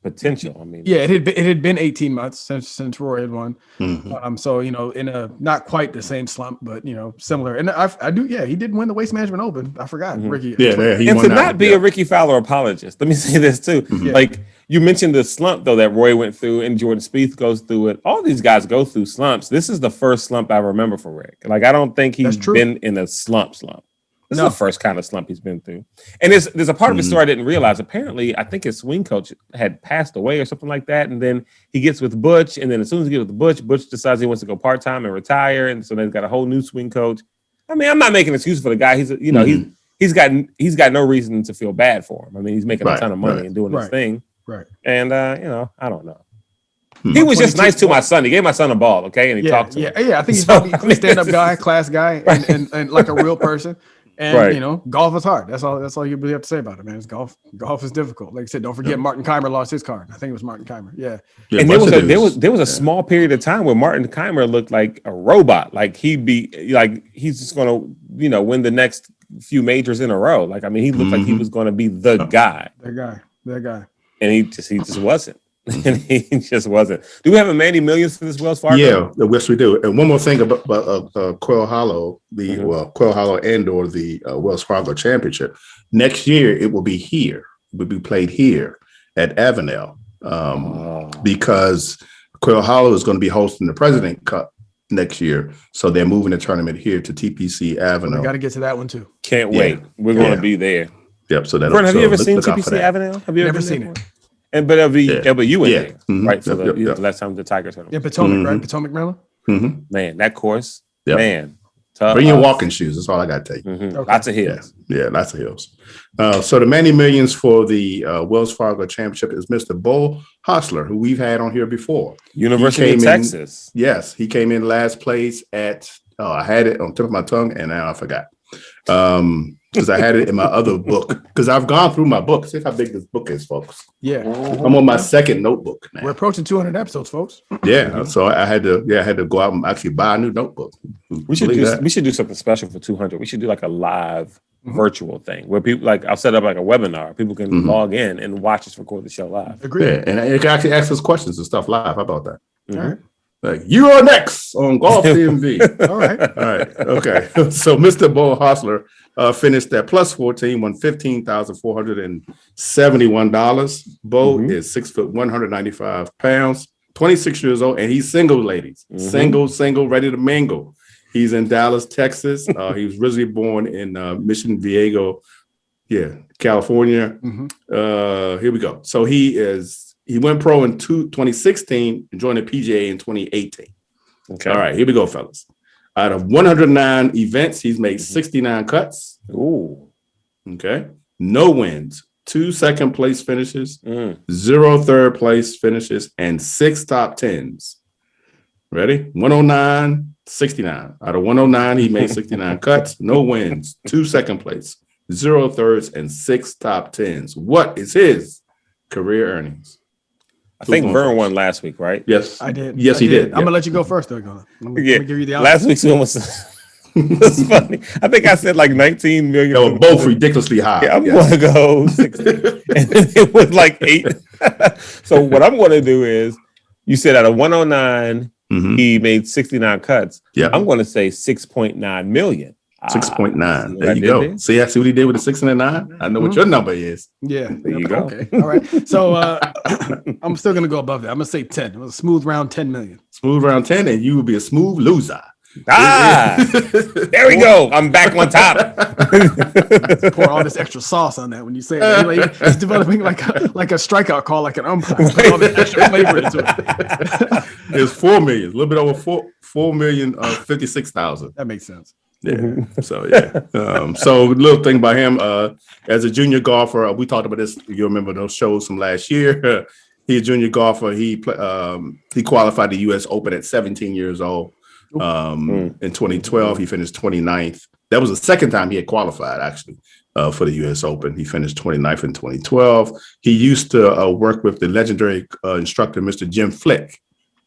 potential. I mean, it had been 18 months since Roy had won. So in a not quite the same slump, but similar. And I do. Yeah, he did win the Waste Management Open. I forgot Ricky. And to not be a Ricky Fowler apologist, let me say this too. Like you mentioned the slump though that Roy went through, and Jordan Spieth goes through it. All these guys go through slumps. This is the first slump I remember for Rick. Like I don't think he's been in a slump. This is the first kind of slump he's been through. And there's a part of his story I didn't realize. Apparently, I think his swing coach had passed away or something like that. And then he gets with Butch. And then as soon as he gets with Butch decides he wants to go part-time and retire. And so they've got a whole new swing coach. I mean, I'm not making an excuse for the guy. He's got no reason to feel bad for him. I mean, he's making a ton of money and doing his thing. Right. And, I don't know. He was just nice to my son. He gave my son a ball, okay? And he talked to him. Yeah, I think he's probably a stand-up guy, class guy, and like a real person. And golf is hard. That's all you really have to say about it, man. It's golf. Golf is difficult. Like I said, don't forget Martin Keimer lost his card. I think it was Martin Keimer. Yeah. And there was a small period of time where Martin Keimer looked like a robot. Like he's just gonna, win the next few majors in a row. Like I mean, he looked like he was gonna be the guy. That guy. And he just wasn't. and he just wasn't. Do we have a Manny Millions for this Wells Fargo? Yeah, yes, we do. And one more thing about Quail Hollow, Quail Hollow and or the Wells Fargo Championship. Next year, it will be here. It will be played here at Avenel because Quail Hollow is going to be hosting the President Cup next year. So they're moving the tournament here to TPC Avenel. We got to get to that one too. Can't wait. We're going to be there. Yep. So that. Vern, have you ever seen TPC Avenel? Have you ever seen it? And but you went there, right? For the last time the Tiger tournament. Yeah, Potomac, right? Potomac, Maryland. Mm-hmm. Man, that course, man. Bring your walking shoes. That's all I got to take. Okay. Lots of hills. Yeah, lots of hills. So the Manny Millions for the Wells Fargo Championship is Mr. Bo Hostler, who we've had on here before. University of Texas. Yes, he came in last place at. Oh, I had it on the tip of my tongue, and now I forgot. Because I had it in my other book. Because I've gone through my book. See how big this book is, folks. Yeah, I'm on my second notebook now. We're approaching 200 episodes, folks. Yeah, so I had to go out and actually buy a new notebook. We should do something special for 200. We should do like a live virtual thing where people I'll set up like a webinar. People can log in and watch us record the show live. Agreed. Yeah, and you can actually ask us questions and stuff live. How about that? All right. Like, you are next on Golf DMV. All right. Okay. So Mr. Bo Hostler finished at plus 14, won $15,471. Bo is 6 foot 195 pounds, 26 years old, and he's single, ladies. Single, ready to mingle. He's in Dallas, Texas. He was originally born in Mission Viejo, California. Here we go. So he went pro in 2016 and joined the PGA in 2018. Okay. All right, here we go, fellas. Out of 109 events, he's made 69 cuts. Ooh. Okay. No wins, 2 second place finishes, 0 third place finishes, and 6 top 10s. Ready? 109, 69. Out of 109, he made 69 cuts, no wins, 2 second place, 0 thirds, and 6 top 10s. What is his career earnings? I think Vern won last week, right? Yes, I did. Yes, he did. I'm gonna let you go first, though. Let me give you the last week's one was that's funny. I think I said like 19 million. They were both ridiculously high. Yeah, I'm going to go 60. And it was like 8. So what I'm going to do is, you said out of 109, he made 69 cuts. Yeah, I'm going to say 6.9 million. 6.9. There you go. See, I see what he did with the 6 and the 9. I know what your number is. Yeah. There you go. Okay. All right. So I'm still gonna go above that. I'm gonna say 10. It was a smooth round 10 million. Smooth round 10, and you will be a smooth loser. There we go. I'm back on top. Pour all this extra sauce on that when you say it. It's developing like a strikeout call, like an umpire. Put all this extra flavor into it. It's 4 million, a little bit over 4 million 56,000. That makes sense. Yeah. So so little thing about him, as a junior golfer, we talked about this. You remember those shows from last year? He's a junior golfer. He qualified the U.S. Open at 17 years old. In 2012, he finished 29th. That was the second time he had qualified, actually, for the U.S. Open. He finished 29th in 2012. He used to work with the legendary instructor, Mr. Jim Flick.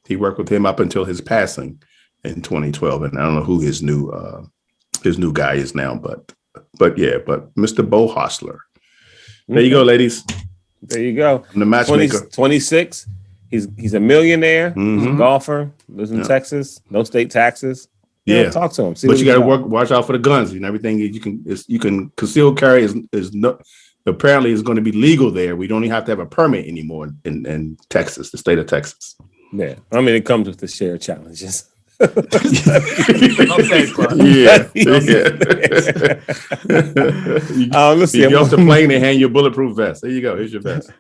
He worked with him up until his passing in 2012, and I don't know who his new guy is now, but Mr. Bo Hostler. There you go, ladies. There you go. I'm the matchmaker. 26. He's a millionaire. He's a golfer. Lives in Texas. No state taxes. Yeah, talk to him. But you got to watch out for the guns and everything. You can concealed carry is no. Apparently, is going to be legal there. We don't even have to have a permit anymore in Texas, the state of Texas. Yeah, I mean it comes with the shared challenges. Let's see. You get off the plane and hand your bulletproof vest. There you go. Here's your vest.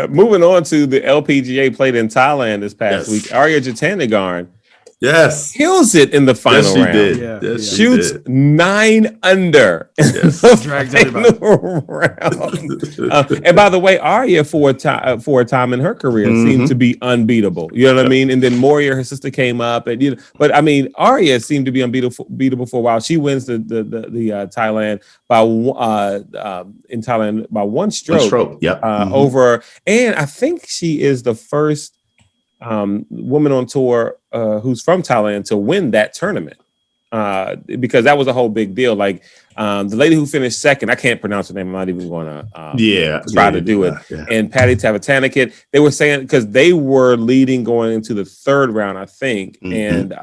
Moving on to the LPGA played in Thailand this past week. Arya Jatanagarn kills it in the final round. Yes, shoots 9 under. Yes. Drags everybody. And by the way, Arya for a time in her career seemed to be unbeatable. You know what I mean? And then Moria, her sister, came up, and but I mean, Arya seemed to be unbeatable for a while. She wins the Thailand by 1 stroke. Over, and I think she is the first woman on tour who's from Thailand to win that tournament. because that was a whole big deal. Like the lady who finished second, I can't pronounce her name. I'm not even going to try to do it. Yeah. And Patty Tavatanakit, they were saying because they were leading going into the third round, I think, and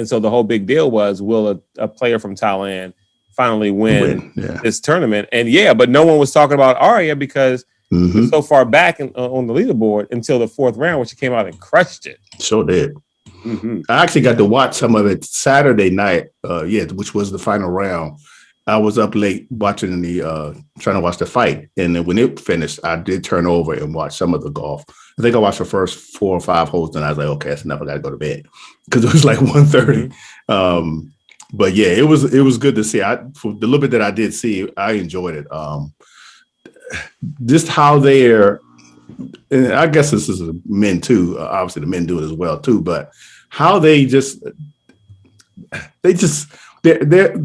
so the whole big deal was, will a player from Thailand finally win this tournament? And but no one was talking about Arya because it was so far back on the leaderboard until the fourth round, where she came out and crushed it. Sure did. I actually got to watch some of it Saturday night, which was the final round. I was up late watching trying to watch the fight. And then when it finished, I did turn over and watch some of the golf. I think I watched the first 4 or 5 holes, and I was like, okay, that's enough. I got to go to bed because it was like 1:30. But yeah, it was good to see. For the little bit that I did see, I enjoyed it. Just how they're, and I guess this is men too. Obviously, the men do it as well too. But how the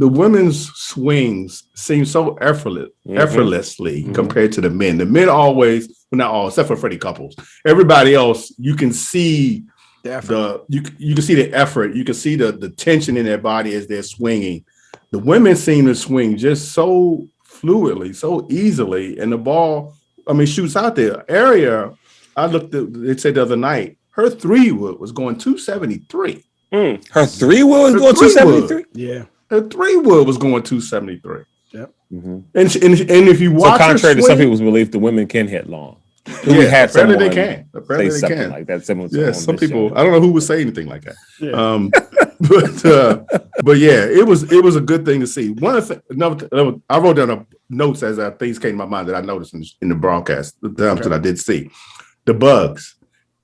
women's swings seem so effortlessly compared to the men. The men always, well, not all, except for Freddie Couples. Everybody else, you can see you can see the effort. You can see the tension in their body as they're swinging. The women seem to swing just so fluidly, so easily, and the ball, shoots out there. Area, I looked at, they said the other night, her 3-wood was going 273. Her 3-wood was going 273? Yeah. Her 3-wood was going 273. Yep. And if you watch, so contrary to some people's belief, the women can hit long. We had apparently they can. Apparently say they something can. Like that. Similar to some people. Show. I don't know who would say anything like that. Yeah. But yeah, it was a good thing to see. One of the I wrote down notes as things came to my mind that I noticed in the broadcast. The times that I did see the bugs.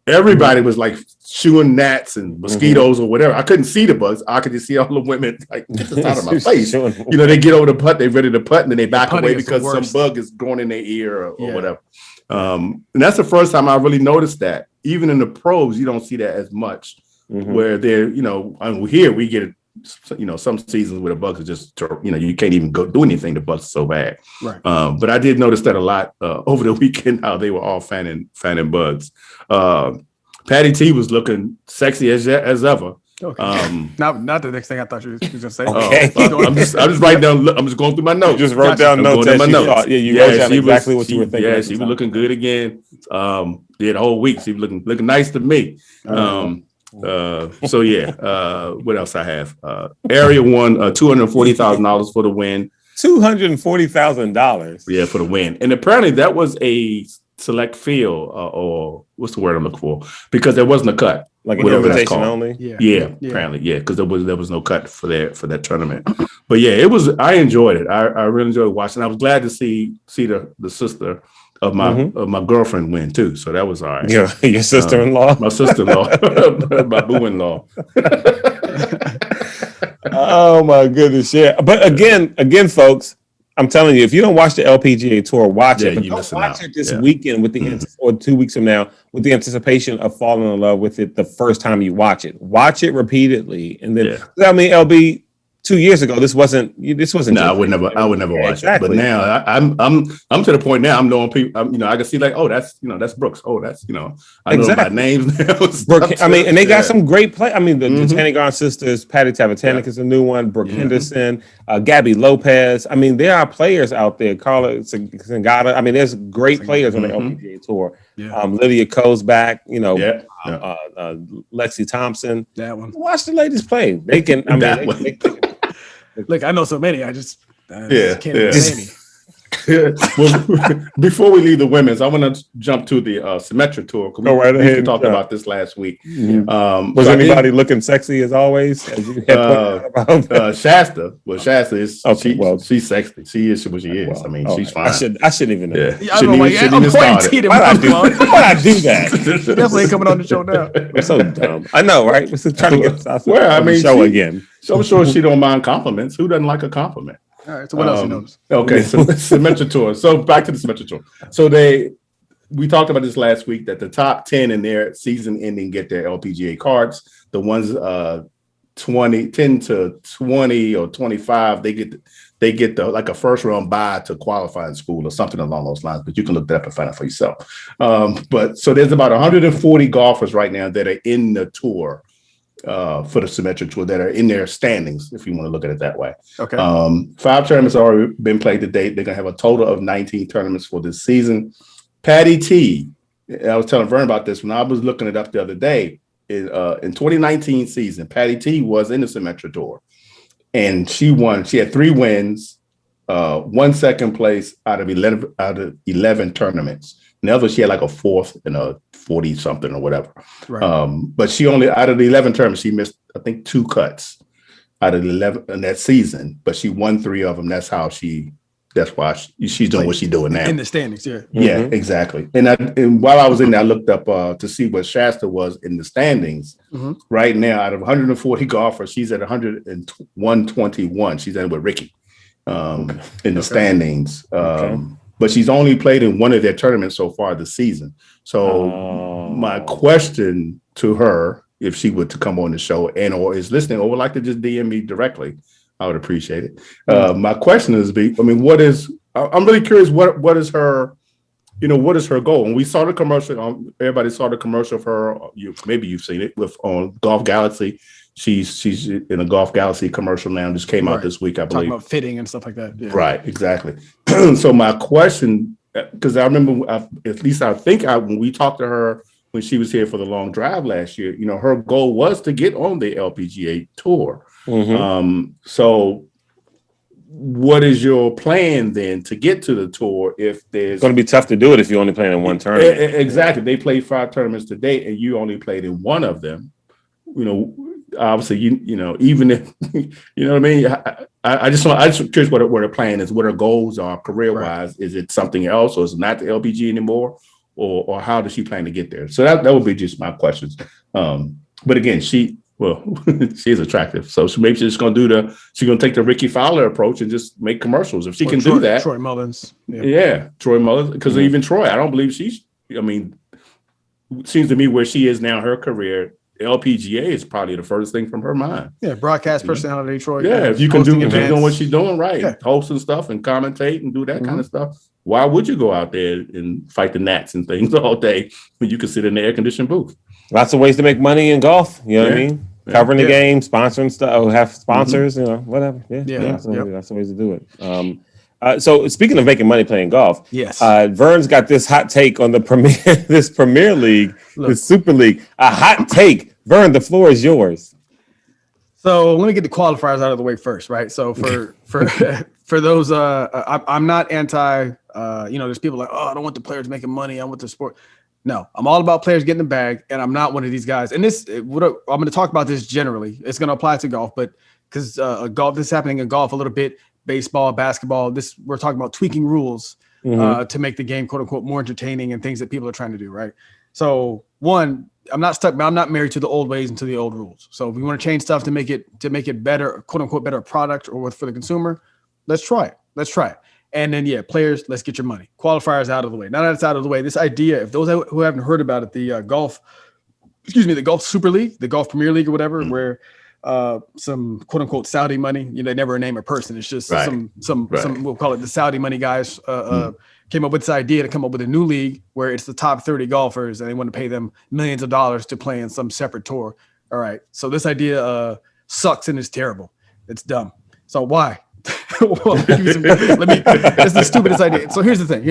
Everybody was like shooing gnats and mosquitoes or whatever. I couldn't see the bugs. I could just see all the women like get this out of my face. They get over the putt, they ready to putt, and then they back away because some bug is going in their ear or whatever. And that's the first time I really noticed that. Even in the pros, you don't see that as much. Where they're, here we get it. Some seasons where the bugs are just, you can't even go do anything. The bugs are so bad. Right. But I did notice that a lot over the weekend, how they were all fanning bugs. Patty T was looking sexy as ever. Okay. Not the next thing I thought you was going to say. Okay. I'm just writing down. I'm just going through my notes. Just wrote down notes. My notes. You wrote down exactly what you were thinking. Yeah, she was looking good again. The whole week she was looking nice to me. So yeah, what else I have? Area won $240,000 for the win. $240,000. Yeah, for the win, and apparently that was a select field, or what's the word I'm looking for? Because there wasn't a cut, like an invitation only. Yeah, apparently, because there was no cut for that tournament. But yeah, I enjoyed it. I really enjoyed watching. I was glad to see the sister of my girlfriend win too, so that was all right. Your sister-in-law, my sister-in-law, my boo-in-law. Oh my goodness, yeah. But again, folks, I'm telling you, if you don't watch the LPGA Tour, watch it. But don't watch it this weekend with or 2 weeks from now with the anticipation of falling in love with it the first time you watch it. Watch it repeatedly, and then LB. 2 years ago, this wasn't. No, I would never watch it. But now I'm to the point now. I'm knowing people. I can see like, oh, that's Brooks. Oh, that's I know by names now. Brooke, and they got some great play. the Tanagon sisters, Patty Tavatanakit is a new one. Brooke Henderson, Gabby Lopez. There are players out there. Carla Singata. There's great players on the LPGA Tour. Lydia Ko's back. Lexi Thompson. That one. Watch the ladies play. They can. Look, I know so many. I just can't name any. Well, before we leave the women's, I want to jump to the Symetra Tour. Go right ahead. We talked about this last week. Was anybody looking sexy as always? As you Shasta. Well, Shasta is she's sexy. She is what she is. She's fine. I shouldn't even know. Yeah. I'm started. Why'd I do that? Definitely ain't coming on the show now. We're so dumb. I know, right? We're trying to get us show again. So I'm sure she don't mind compliments. Who doesn't like a compliment? All right. So what else you notice? Okay, so Symetra Tour. So back to the Symetra Tour. So we talked about this last week that the top 10 in their season ending get their LPGA cards. The ones 10 to 20 or 25, they get the like a first round bye to qualify in school or something along those lines. But you can look that up and find out for yourself. But so there's about 140 golfers right now that are in the tour. for the Symmetric Tour that are in their standings, if you want to look at it that way. Okay. 5 tournaments have already been played to date. They're going to have a total of 19 tournaments for this season. Patty T, I was telling Vern about this when I was looking it up the other day. In 2019 season, Patty T was in the Symmetric Tour, and she won. She had 3 wins, 1 second place out of 11 tournaments. Never, she had like a 4th and a 40 something or whatever. Right. But she only, out of the 11 tournaments, she missed, I think, 2 cuts out of the 11 in that season, but she won 3 of them. That's why she's doing what she's doing now. In the standings, yeah. Yeah, exactly. And while I was in there, I looked up to see what Shasta was in the standings. Right now, out of 140 golfers, she's at 121. She's in with Ricky in the standings. But she's only played in one of their tournaments so far this season. So my question to her, if she were to come on the show or is listening or would like to just DM me directly, I would appreciate it. My question is, I'm really curious, what is her, what is her goal? And we saw the commercial, everybody saw the commercial of her, maybe you've seen it on Golf Galaxy. She's in a Golf Galaxy commercial now, just came out this week, I believe. Talking about fitting and stuff like that. Yeah. Right, exactly. So my question, because I remember, when we talked to her when she was here for the long drive last year, her goal was to get on the LPGA tour. So what is your plan then to get to the tour if there's... It's going to be tough to do it if you're only playing in one tournament. Exactly. They played 5 tournaments to date and you only played in one of them. Obviously, even if, what I mean? I just curious what her plan is, what her goals are career-wise. Right. Is it something else or is it not the LPG anymore? Or how does she plan to get there? So that would be just my questions. But again, she's attractive. So maybe she's going to take the Ricky Fowler approach and just make commercials. If she can do that. Troy Mullins. Yeah, Troy Mullins. Because even Troy, I don't believe seems to me where she is now, her career, LPGA is probably the furthest thing from her mind. Yeah, broadcast personality, Troy. Yeah, if you can doing what she's doing right, hosting stuff and commentate and do that kind of stuff. Why would you go out there and fight the gnats and things all day when you can sit in the air-conditioned booth? Lots of ways to make money in golf. You know what I mean? Covering the game, sponsoring stuff, or have sponsors, whatever. That's the ways to do it. So speaking of making money playing golf, yes, Vern's got this hot take on the Premier League, the Super League. A hot take, Vern. The floor is yours. So let me get the qualifiers out of the way first, right? So for those, I'm not anti. There's people like, I don't want the players making money. I want the sport. No, I'm all about players getting the bag, and I'm not one of these guys. And I'm going to talk about this generally. It's going to apply to golf, but because golf, this is happening in golf a little bit. Baseball, basketball. We're talking about tweaking rules to make the game, quote unquote, more entertaining and things that people are trying to do. Right. So I'm not married to the old ways and to the old rules. So if we want to change stuff to make it better, quote unquote, better product or for the consumer, let's try it. And then, players, let's get your money. Qualifiers out of the way. Now that it's out of the way, this idea, if those who haven't heard about it, the Golf Super League, the Golf Premier League or whatever, where some quote unquote Saudi money, they never name a person. It's just some we'll call it the Saudi money guys came up with this idea to come up with a new league where it's the top 30 golfers and they want to pay them millions of dollars to play in some separate tour. All right. So this idea sucks and is terrible. It's dumb. So why? It's the stupidest idea. So here's the thing.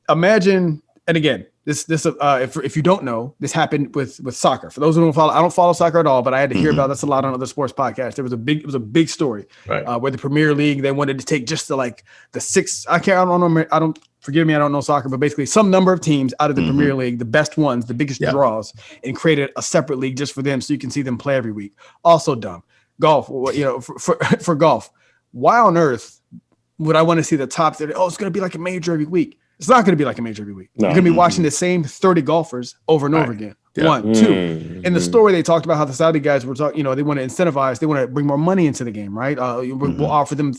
Imagine, and again, if you don't know, this happened with soccer. For those who don't follow, I don't follow soccer at all, but I had to hear about this a lot on other sports podcasts. It was a big story where the Premier League, they wanted to take just the 6. Forgive me, I don't know soccer, but basically some number of teams out of the Premier League, the best ones, the biggest draws, and created a separate league just for them so you can see them play every week. Also dumb. Golf, for golf. Why on earth would I want to see the top 30? Oh, it's going to be like a major every week. It's not going to be like a major every week. No. You're going to be watching the same 30 golfers over and over again. Yeah. 1, 2. In the story, they talked about how the Saudi guys were talking, they want to incentivize, they want to bring more money into the game, right? We'll offer them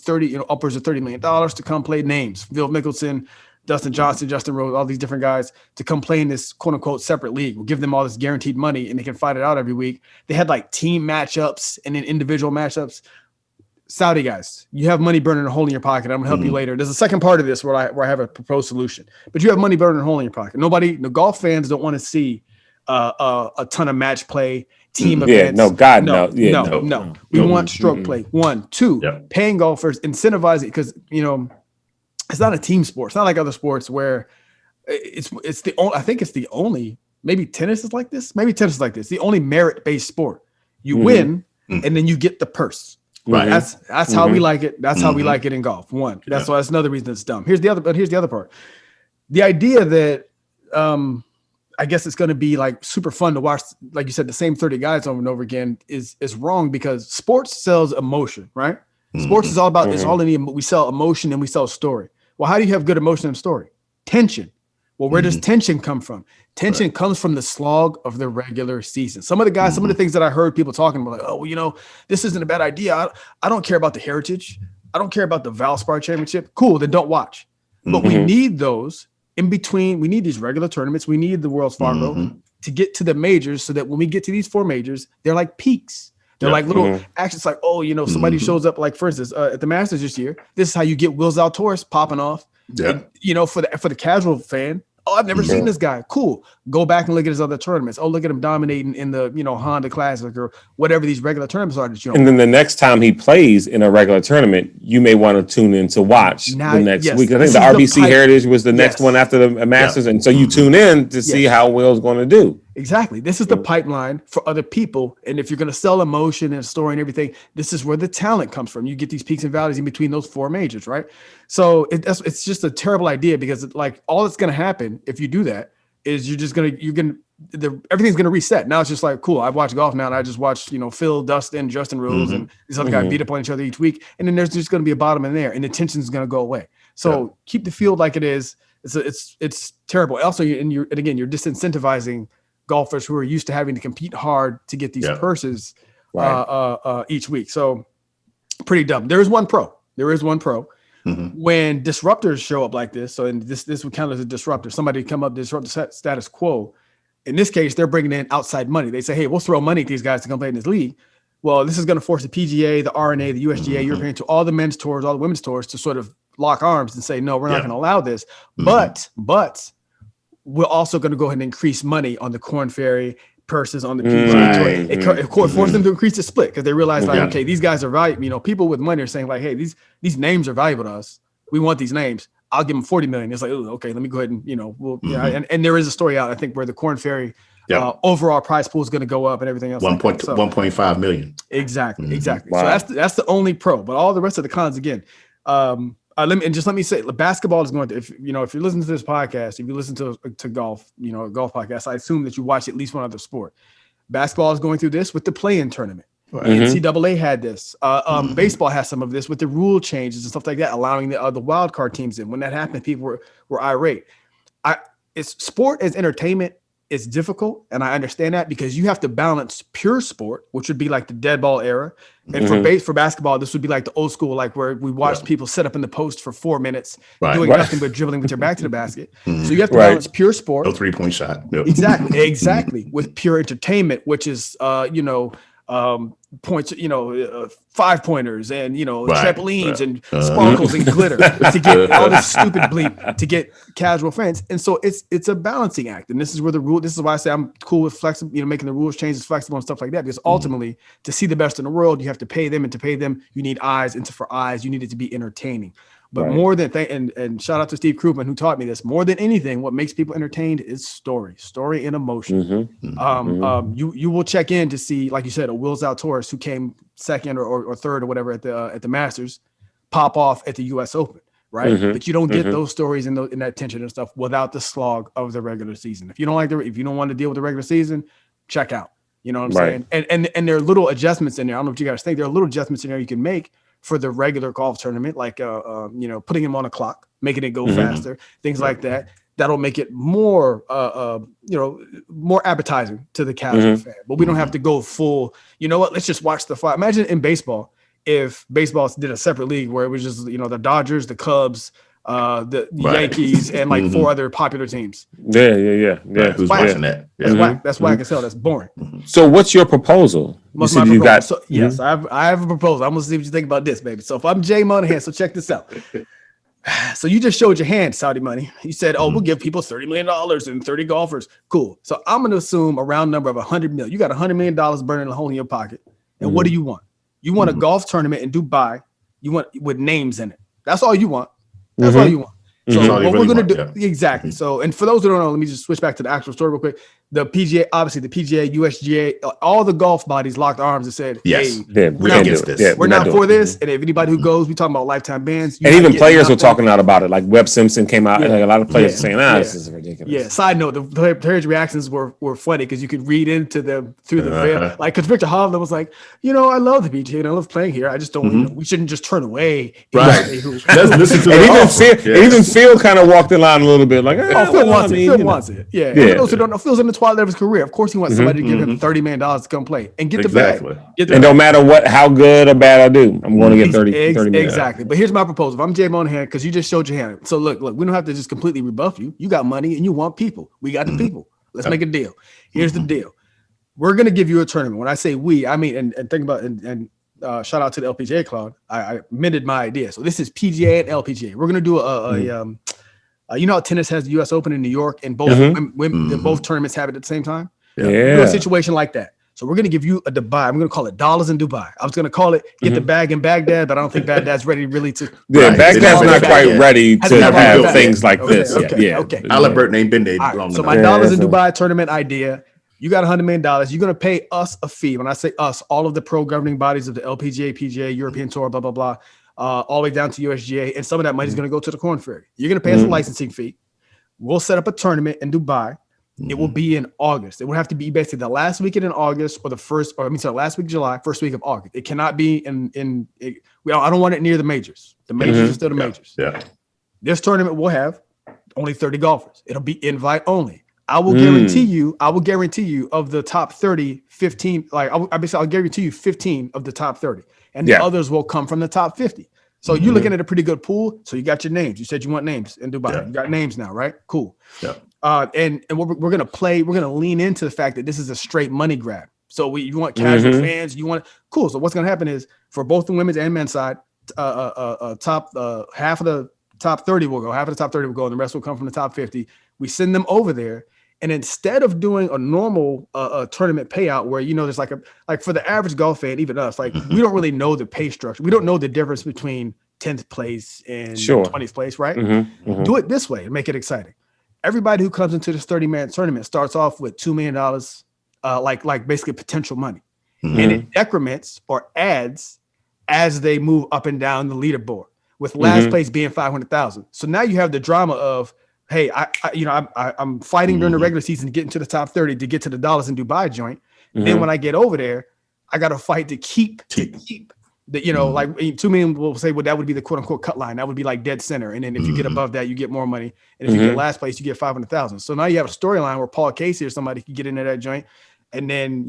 upwards of $30 million to come play names. Phil Mickelson, Dustin Johnson, Justin Rose, all these different guys to come play in this quote unquote separate league. We'll give them all this guaranteed money and they can fight it out every week. They had team matchups and then individual matchups. Saudi guys, you have money burning a hole in your pocket. I'm gonna help you later. There's a second part of this where I have a proposed solution, but you have money burning a hole in your pocket. The golf fans don't want to see a ton of match play team Mm. events. Yeah, no, God, no. Yeah, no. We want stroke play. 1, 2, paying golfers, incentivizing, because it's not a team sport. It's not like other sports where it's the only. I think it's the only. Maybe tennis is like this. Maybe tennis is like this. The only merit-based sport. You win, and then you get the purse. Right. That's how we like it. That's how we like it in golf. That's why. That's another reason it's dumb. Here's the other part. The idea that I guess it's going to be like super fun to watch, like you said, the same 30 guys over and over again is wrong, because sports sells emotion, right? Sports is all about, it's all in we sell emotion and we sell story. Well, how do you have good emotion and story? Tension. Well, where does tension come from? Tension comes from the slog of the regular season. Some of the guys, some of the things that I heard people talking about, like, oh, well, this isn't a bad idea. I don't care about the heritage. I don't care about the Valspar championship. Cool, then don't watch. But we need those in between. We need these regular tournaments. We need the World's Fargo to get to the majors, so that when we get to these 4 majors, they're like peaks. They're like little actions, like, oh, somebody shows up, like, for instance, at the Masters this year, this is how you get Will Zalatoris popping off. Yeah. And, for the casual fan, oh, I've never seen this guy. Cool. Go back and look at his other tournaments. Oh, look at him dominating in the, Honda Classic or whatever these regular tournaments are that And then the next time he plays in a regular tournament, you may want to tune in to watch the next week. I think the RBC Heritage was the next one after the Masters. And so you tune in to see how Will's going to do. Exactly. This is the pipeline for other people. And if you're going to sell emotion and story and everything, this is where the talent comes from. You get these peaks and valleys in between those 4 majors, right? So it's just a terrible idea, because all that's going to happen if you do that is everything's going to reset. Now it's just like, cool, I've watched golf now, and I just watched, Phil, Dustin, Justin Rose, and these other guys beat up on each other each week. And then there's just going to be a bottom in there, and the tension is going to go away. So keep the field like it is. It's terrible. Also, you're disincentivizing golfers who are used to having to compete hard to get these purses each week. So pretty dumb. There is one pro. When disruptors show up like this, so this would count as a disruptor. Somebody come up, disrupt the status quo. In this case, they're bringing in outside money. They say, hey, we'll throw money at these guys to come play in this league. Well, this is going to force the PGA, the RNA, the USGA, European Tour, all the men's tours, all the women's tours to sort of lock arms and say, no, we're not going to allow this. But we're also going to go ahead and increase money on the Corn Ferry purses on the PGA Tour. It forced them to increase the split, because they realized, like, okay, these guys are valuable. People with money are saying, like, hey, these names are valuable to us. We want these names. I'll give them $40 million. It's like, oh, okay, let me go ahead and and there is a story out, I think, where the Corn Ferry overall prize pool is going to go up and everything else. 1.5 million. Exactly. Wow. So that's the only pro, but all the rest of the cons, again. Let me say, basketball is going to, if you're listening to this podcast, if you listen to golf, a golf podcast, I assume that you watch at least one other sport. Basketball is going through this with the play-in tournament. NCAA had this. Baseball has some of this with the rule changes and stuff like that, allowing the wild card teams in. When that happened, people were irate. It's sport as entertainment. It's difficult, and I understand that, because you have to balance pure sport, which would be like the dead ball era, and for basketball, this would be like the old school, like where we watched people sit up in the post for 4 minutes doing nothing but dribbling with their back to the basket. So you have to balance pure sport, no 3-point shot, exactly, with pure entertainment, which is points, 5-pointers and trampolines and sparkles and glitter to get all this stupid bleep to get casual fans. And so it's a balancing act. And this is where this is why I say I'm cool with flexible, making the rules changes flexible and stuff like that, because ultimately to see the best in the world, you have to pay them, and to pay them, you need eyes, and for eyes, you need it to be entertaining. But more than and shout out to Steve Krugman, who taught me this. More than anything, what makes people entertained is story and emotion. You will check in to see, like you said, a Will Zalatoris who came second or third or whatever at the Masters pop off at the U.S. Open, right? But you don't get those stories and that tension and stuff without the slog of the regular season. If you don't want to deal with the regular season, check out. You know what I'm saying? And there are little adjustments in there. I don't know what you guys think. There are little adjustments in there you can make for the regular golf tournament, like putting him on a clock, making it go faster, things like that. That'll make it more more appetizing to the casual fan. But we don't have to go full. You know what? Let's just watch the fight. Imagine in baseball, if baseball did a separate league where it was just the Dodgers, the Cubs, the Yankees, and like 4 other popular teams. Yeah. Who's watching that? That's whack as hell. That's boring. So what's your proposal? Yes, I have a proposal. I'm gonna see what you think about this, baby. So if I'm Jay Monahan, so check this out. So you just showed your hand, Saudi money. You said, "Oh, we'll give people $30 million and 30 golfers." Cool. So I'm going to assume a round number of 100 million. You got $100 million burning a hole in your pocket. And what do you want? You want a golf tournament in Dubai. You want with names in it. That's all you want. That's all you want. So what we're going to do exactly. So, and for those who don't know, let me just switch back to the actual story real quick. The PGA, obviously the PGA, USGA, all the golf bodies locked arms and said, "Hey, we're not against this. We're not for this." And if anybody who goes, we talking about lifetime bans. And even players were talking out about it. Like Webb Simpson came out, and like a lot of players saying, "This is ridiculous." Yeah. Side note: the players' reactions were funny because you could read into them through the veil. Like, because Victor Hovland was like, I love the PGA and I love playing here. I just don't. We shouldn't just turn away. Right. Let's listen to it. Even Phil kind of walked the line a little bit, like, Phil wants it. Phil wants it. Yeah. For those who don't know, Phil's in the twilight of his career. Of course, he wants somebody to give him $30 million to come play and get the bag. And no matter how good or bad I do, I'm going to get 30 million. Exactly. But here's my proposal. If I'm Jay Monahan, because you just showed your hand. So look, we don't have to just completely rebuff you. You got money and you want people. We got the people. Let's make a deal. Here's the deal. We're going to give you a tournament. When I say we, I mean, and think about and shout out to the LPGA Cloud. I amended my idea. So this is PGA and LPGA. We're going to do how tennis has the U.S. Open in New York, and both tournaments have it at the same time. Yeah. Do a situation like that. So we're going to give you a Dubai. I'm going to call it dollars in Dubai. I was going to call it get the bag in Baghdad, but I don't think Baghdad's ready really to. Yeah, Baghdad's not quite ready to have things like this. Okay. Halliburton ain't been there long enough. So my dollars in Dubai tournament idea. You got $100 million. You're going to pay us a fee. When I say us, all of the pro governing bodies of the LPGA, PGA, European Tour, blah, blah, blah, all the way down to USGA. And some of that money is going to go to the Corn Ferry. You're going to pay us a licensing fee. We'll set up a tournament in Dubai. It will be in August. It would have to be basically the last weekend in August or last week of July, first week of August. It cannot be I don't want it near the majors. The majors are still the majors. Yeah. This tournament will have only 30 golfers. It'll be invite only. I will guarantee you of the top 30, 15, I'll guarantee you 15 of the top 30. And the others will come from the top 50. So you're looking at a pretty good pool. So you got your names. You said you want names in Dubai. Yeah. You got names now, right? Cool. Yeah. And we're gonna lean into the fact that this is a straight money grab. So you want casual fans, cool. So what's gonna happen is for both the women's and men's side, half of the top 30 will go, and the rest will come from the top 50. We send them over there. And instead of doing a normal tournament payout where, there's like for the average golf fan, even us, we don't really know the pay structure. We don't know the difference between 10th place and 20th place, right? Do it this way and make it exciting. Everybody who comes into this 30-man tournament starts off with $2 million, like basically potential money. And it decrements or adds as they move up and down the leaderboard, with last place being 500,000. So now you have the drama of, hey, I'm fighting during the regular season to get into the top 30 to get to the dollars in Dubai joint. Then when I get over there, I got to fight to keep that, like 2 million will say, well, that would be the quote unquote cut line. That would be like dead center. And then if you get above that, you get more money. And if you get last place, you get 500,000. So now you have a storyline where Paul Casey or somebody could get into that joint. And then,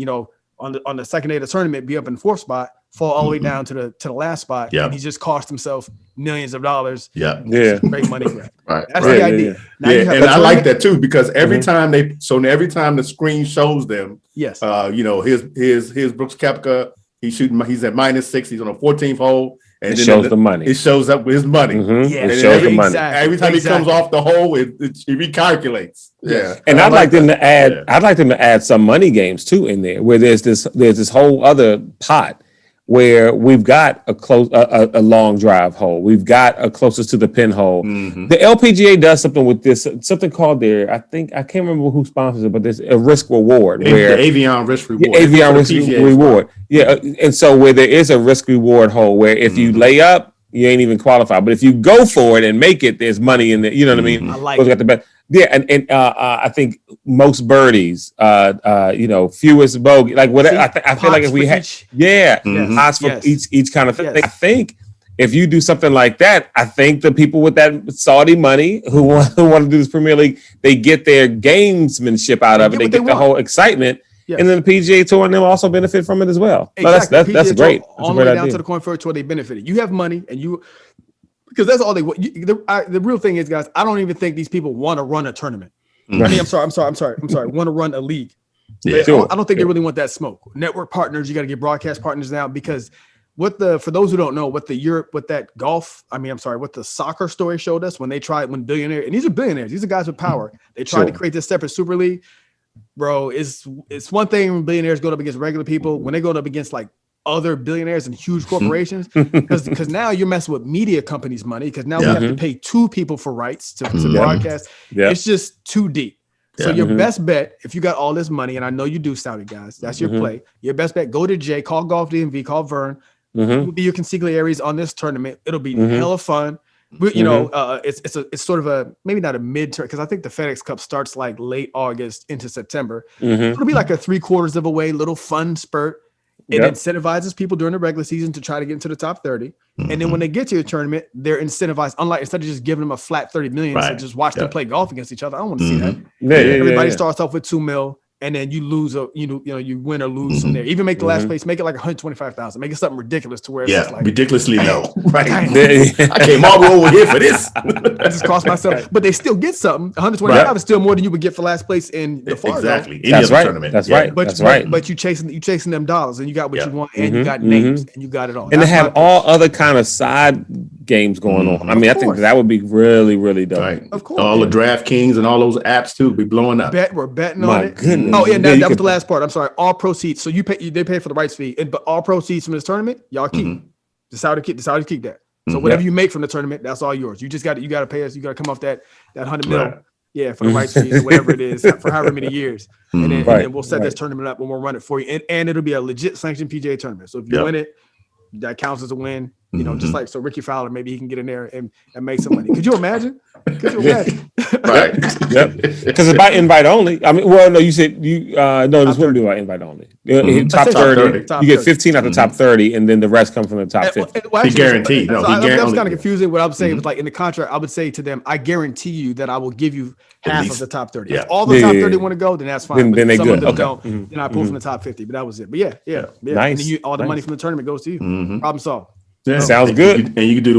on the second day of the tournament, be up in the fourth spot, fall all the way down to the last spot. Yeah. And he just cost himself millions of dollars. Yeah. Great money grab. Right. That's the idea. Now and I like that too, because every time every time the screen shows them, yes, his Brooks Koepka, he's at -6. He's on a 14th hole. And it shows the money. It shows up with his money. Yeah, it shows the money. Every time he comes off the hole, it recalculates. Yeah, and I'd like them to add. I'd like them to add some money games too in there, where there's this whole other pot where we've got a long drive hole. We've got a closest to the pin hole. The LPGA does something with this, something called I can't remember who sponsors it, but there's a risk reward where the Avion risk reward. Avion risk reward. Yeah. And so where there is a risk reward hole where if you lay up, you ain't even qualified. But if you go for it and make it, there's money in there. You know what I mean? I like got the best. Yeah, and I think most birdies, fewest bogey, like whatever. I feel like if we had, odds for each kind of thing. I think if you do something like that, I think the people with that Saudi money who want to do this Premier League, they get their gamesmanship out of it. They get the whole excitement. Yes. And then the PGA Tour and them also benefit from it as well. Exactly. No, that's great. All the way down to the Corn Ferry Tour, they benefited. You have money, and because that's all they want. The real thing is, guys, I don't even think these people want to run a tournament. I mean, I'm sorry. Want to run a league. Yeah, I don't think they really want that smoke. Network partners, you got to get broadcast partners now, because what the soccer story showed us when these are billionaires, these are guys with power. They tried to create this separate super league. Bro, it's one thing when billionaires go up against regular people. When they go up against like other billionaires and huge corporations, because now you're messing with media companies' money. Because now we have to pay 2 people for rights to broadcast. Yeah. It's just too deep. So your best bet, if you got all this money, and I know you do, Saudi guys, that's your play. Your best bet: go to Jay, call Golf DMV, call Vern. Will be your consigliaries on this tournament. It'll be hella fun. It's sort of a maybe not a mid-term, because I think the FedEx Cup starts like late August into September. It'll be like a 3/4 of a way, little fun spurt. It incentivizes people during the regular season to try to get into the top 30. And then when they get to your tournament, they're incentivized. Instead of just giving them a flat 30 million, so just watch them play golf against each other. I don't want to see that. Everybody starts off with 2 mil. And then you lose, you win or lose from there. Even make the last place, make it like 125,000. Make it something ridiculous to where it's like ridiculously low. Right? I came all the way over here for this. I just cost myself, but they still get something. 125 is still more than you would get for last place in the Fargo. Exactly. That's right. Tournament. That's right. But that's right. But you chasing them dollars, and you got what you want, and you got names, and you got it all. And they have all other kind of side games going on. I mean, I think that would be really, really dope. Right. Of course. All the DraftKings and all those apps too be blowing up. We're betting My on it. Goodness. Oh, yeah, that was the last part. I'm sorry. All proceeds. So they pay for the rights fee, but all proceeds from this tournament, y'all keep. The Saudi keep that. So whatever you make from the tournament, that's all yours. You got to pay us. You got to come off that 100 mil. Right. Yeah, for the rights fees or whatever it is for however many years. And then we'll set this tournament up and we'll run it for you. And it'll be a legit sanctioned PGA tournament. So if you win it, that counts as a win. Just like Ricky Fowler, maybe he can get in there and make some money. Could you imagine? Right. Because it's by invite only. I mean, well, no, you said this wouldn't be by invite only. Top 30. You get 15 out the top 30, and then the rest come from the top 50. He guaranteed. That was kind of confusing. What I was saying was like in the contract, I would say to them, I guarantee you that I will give you half of the top 30. If all the top 30 want to go, then that's fine. Then they some good. Of them don't. Then I pull from the top 50. But that was it. But yeah. Nice. And then all the money from the tournament goes to you. Problem solved. Yeah. Sounds good. And you can do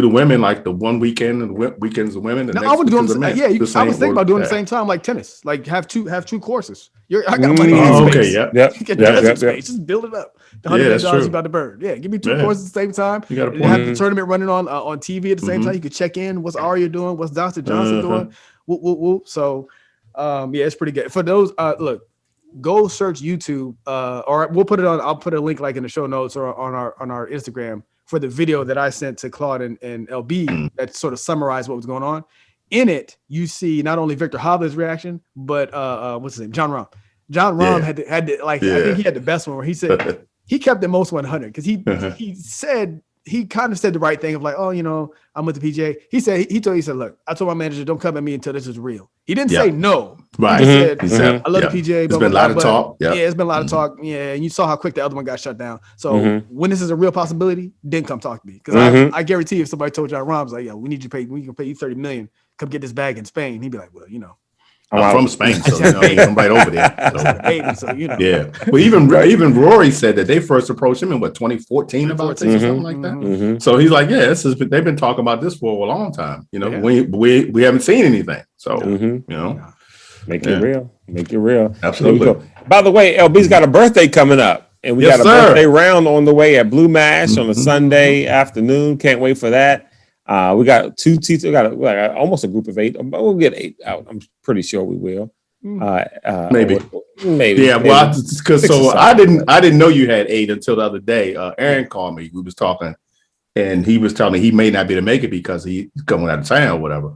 the women like the one weekend and the weekends of women. I would do them. I was thinking about doing the same time like tennis. Like have two courses. I got money in space. Space. Just build it up. The $100 million about the bird. Yeah, give me 2 courses at the same time. You got to have the tournament running on TV at the same time. You could check in. What's Arya doing? What's Dr. Johnson doing? Whoop. So, it's pretty good. For those, look, go search YouTube. Or we'll put it on. I'll put a link like in the show notes or on our Instagram for the video that I sent to Claude and LB that sort of summarized what was going on. In it, you see not only Victor Hovland's reaction, but what's his name? John Rahm. John Rahm had to I think he had the best one where he said he kept the most 100 because he kind of said the right thing of like, I'm with the PGA. He said, look, I told my manager, don't come at me until this is real. He didn't say no. Right. He said, I love the PGA. There's been a lot of talk. Yeah, it's been a lot of talk. Yeah, and you saw how quick the other one got shut down. So when this is a real possibility, then come talk to me. Because I guarantee if somebody told John Rahm's like, we need you to pay, we can pay you $30 million, come get this bag in Spain. He'd be like, well, I'm from Spain, so I'm right over there. So. Yeah. Well, even Rory said that they first approached him in 2014 about this or something like that. So he's like, they've been talking about this for a long time. We haven't seen anything. So make it real. Make it real. Absolutely. By the way, LB's got a birthday coming up, and we got a birthday round on the way at Blue Mash on a Sunday afternoon. Can't wait for that. We got 2 teams. We got almost a group of 8. We'll get 8 out. I'm pretty sure we will. Maybe. Yeah. Well, because I didn't know you had 8 until the other day. Aaron called me. We was talking, and he was telling me he may not be able to make it because he's coming out of town or whatever.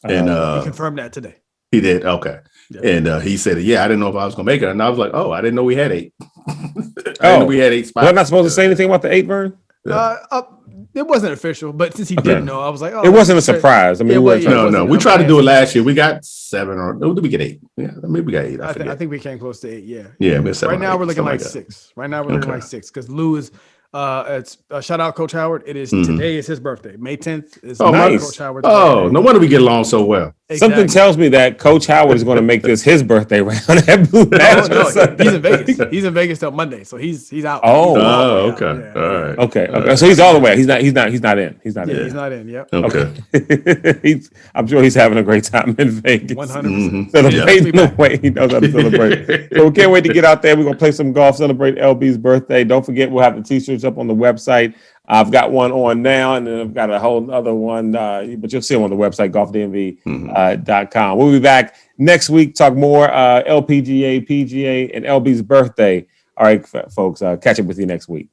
And he confirmed that today. He did. Okay. Yeah. And he said, I didn't know if I was going to make it. And I was like, I didn't know we had 8. I didn't know we had 8 spots. We're not supposed to say anything about the 8, Vern? It wasn't official, but since he didn't know, I was like, it wasn't a surprise. I mean, no. We tried to do it last year. We got 7 or did we get 8? Yeah, maybe we got 8. I think we came close to 8. Yeah. Yeah. Right now we're looking like 6. Right now we're looking like 6 because Lou is. It's shout out Coach Howard. It is today is his birthday. May 10th is nice. Coach Howard's birthday. No wonder we get along so well. Exactly. Something tells me that Coach Howard is going to make this his birthday round at Blue Mash. No, he's in Vegas. He's in Vegas till Monday, so he's out. Okay. Yeah. All right. Okay. So he's all the way. He's not in. He's not in. He's not in. Yep. Okay. I'm sure he's having a great time in Vegas. 100%. Celebrating the way he knows how to celebrate. So we can't wait to get out there. We're gonna play some golf, celebrate LB's birthday. Don't forget, we'll have the t-shirts up on the website. I've got one on now, and then I've got a whole other one, but you'll see them on the website, golfdmv.com. We'll be back next week, talk more LPGA, PGA, and LB's birthday. All right, folks, catch up with you next week.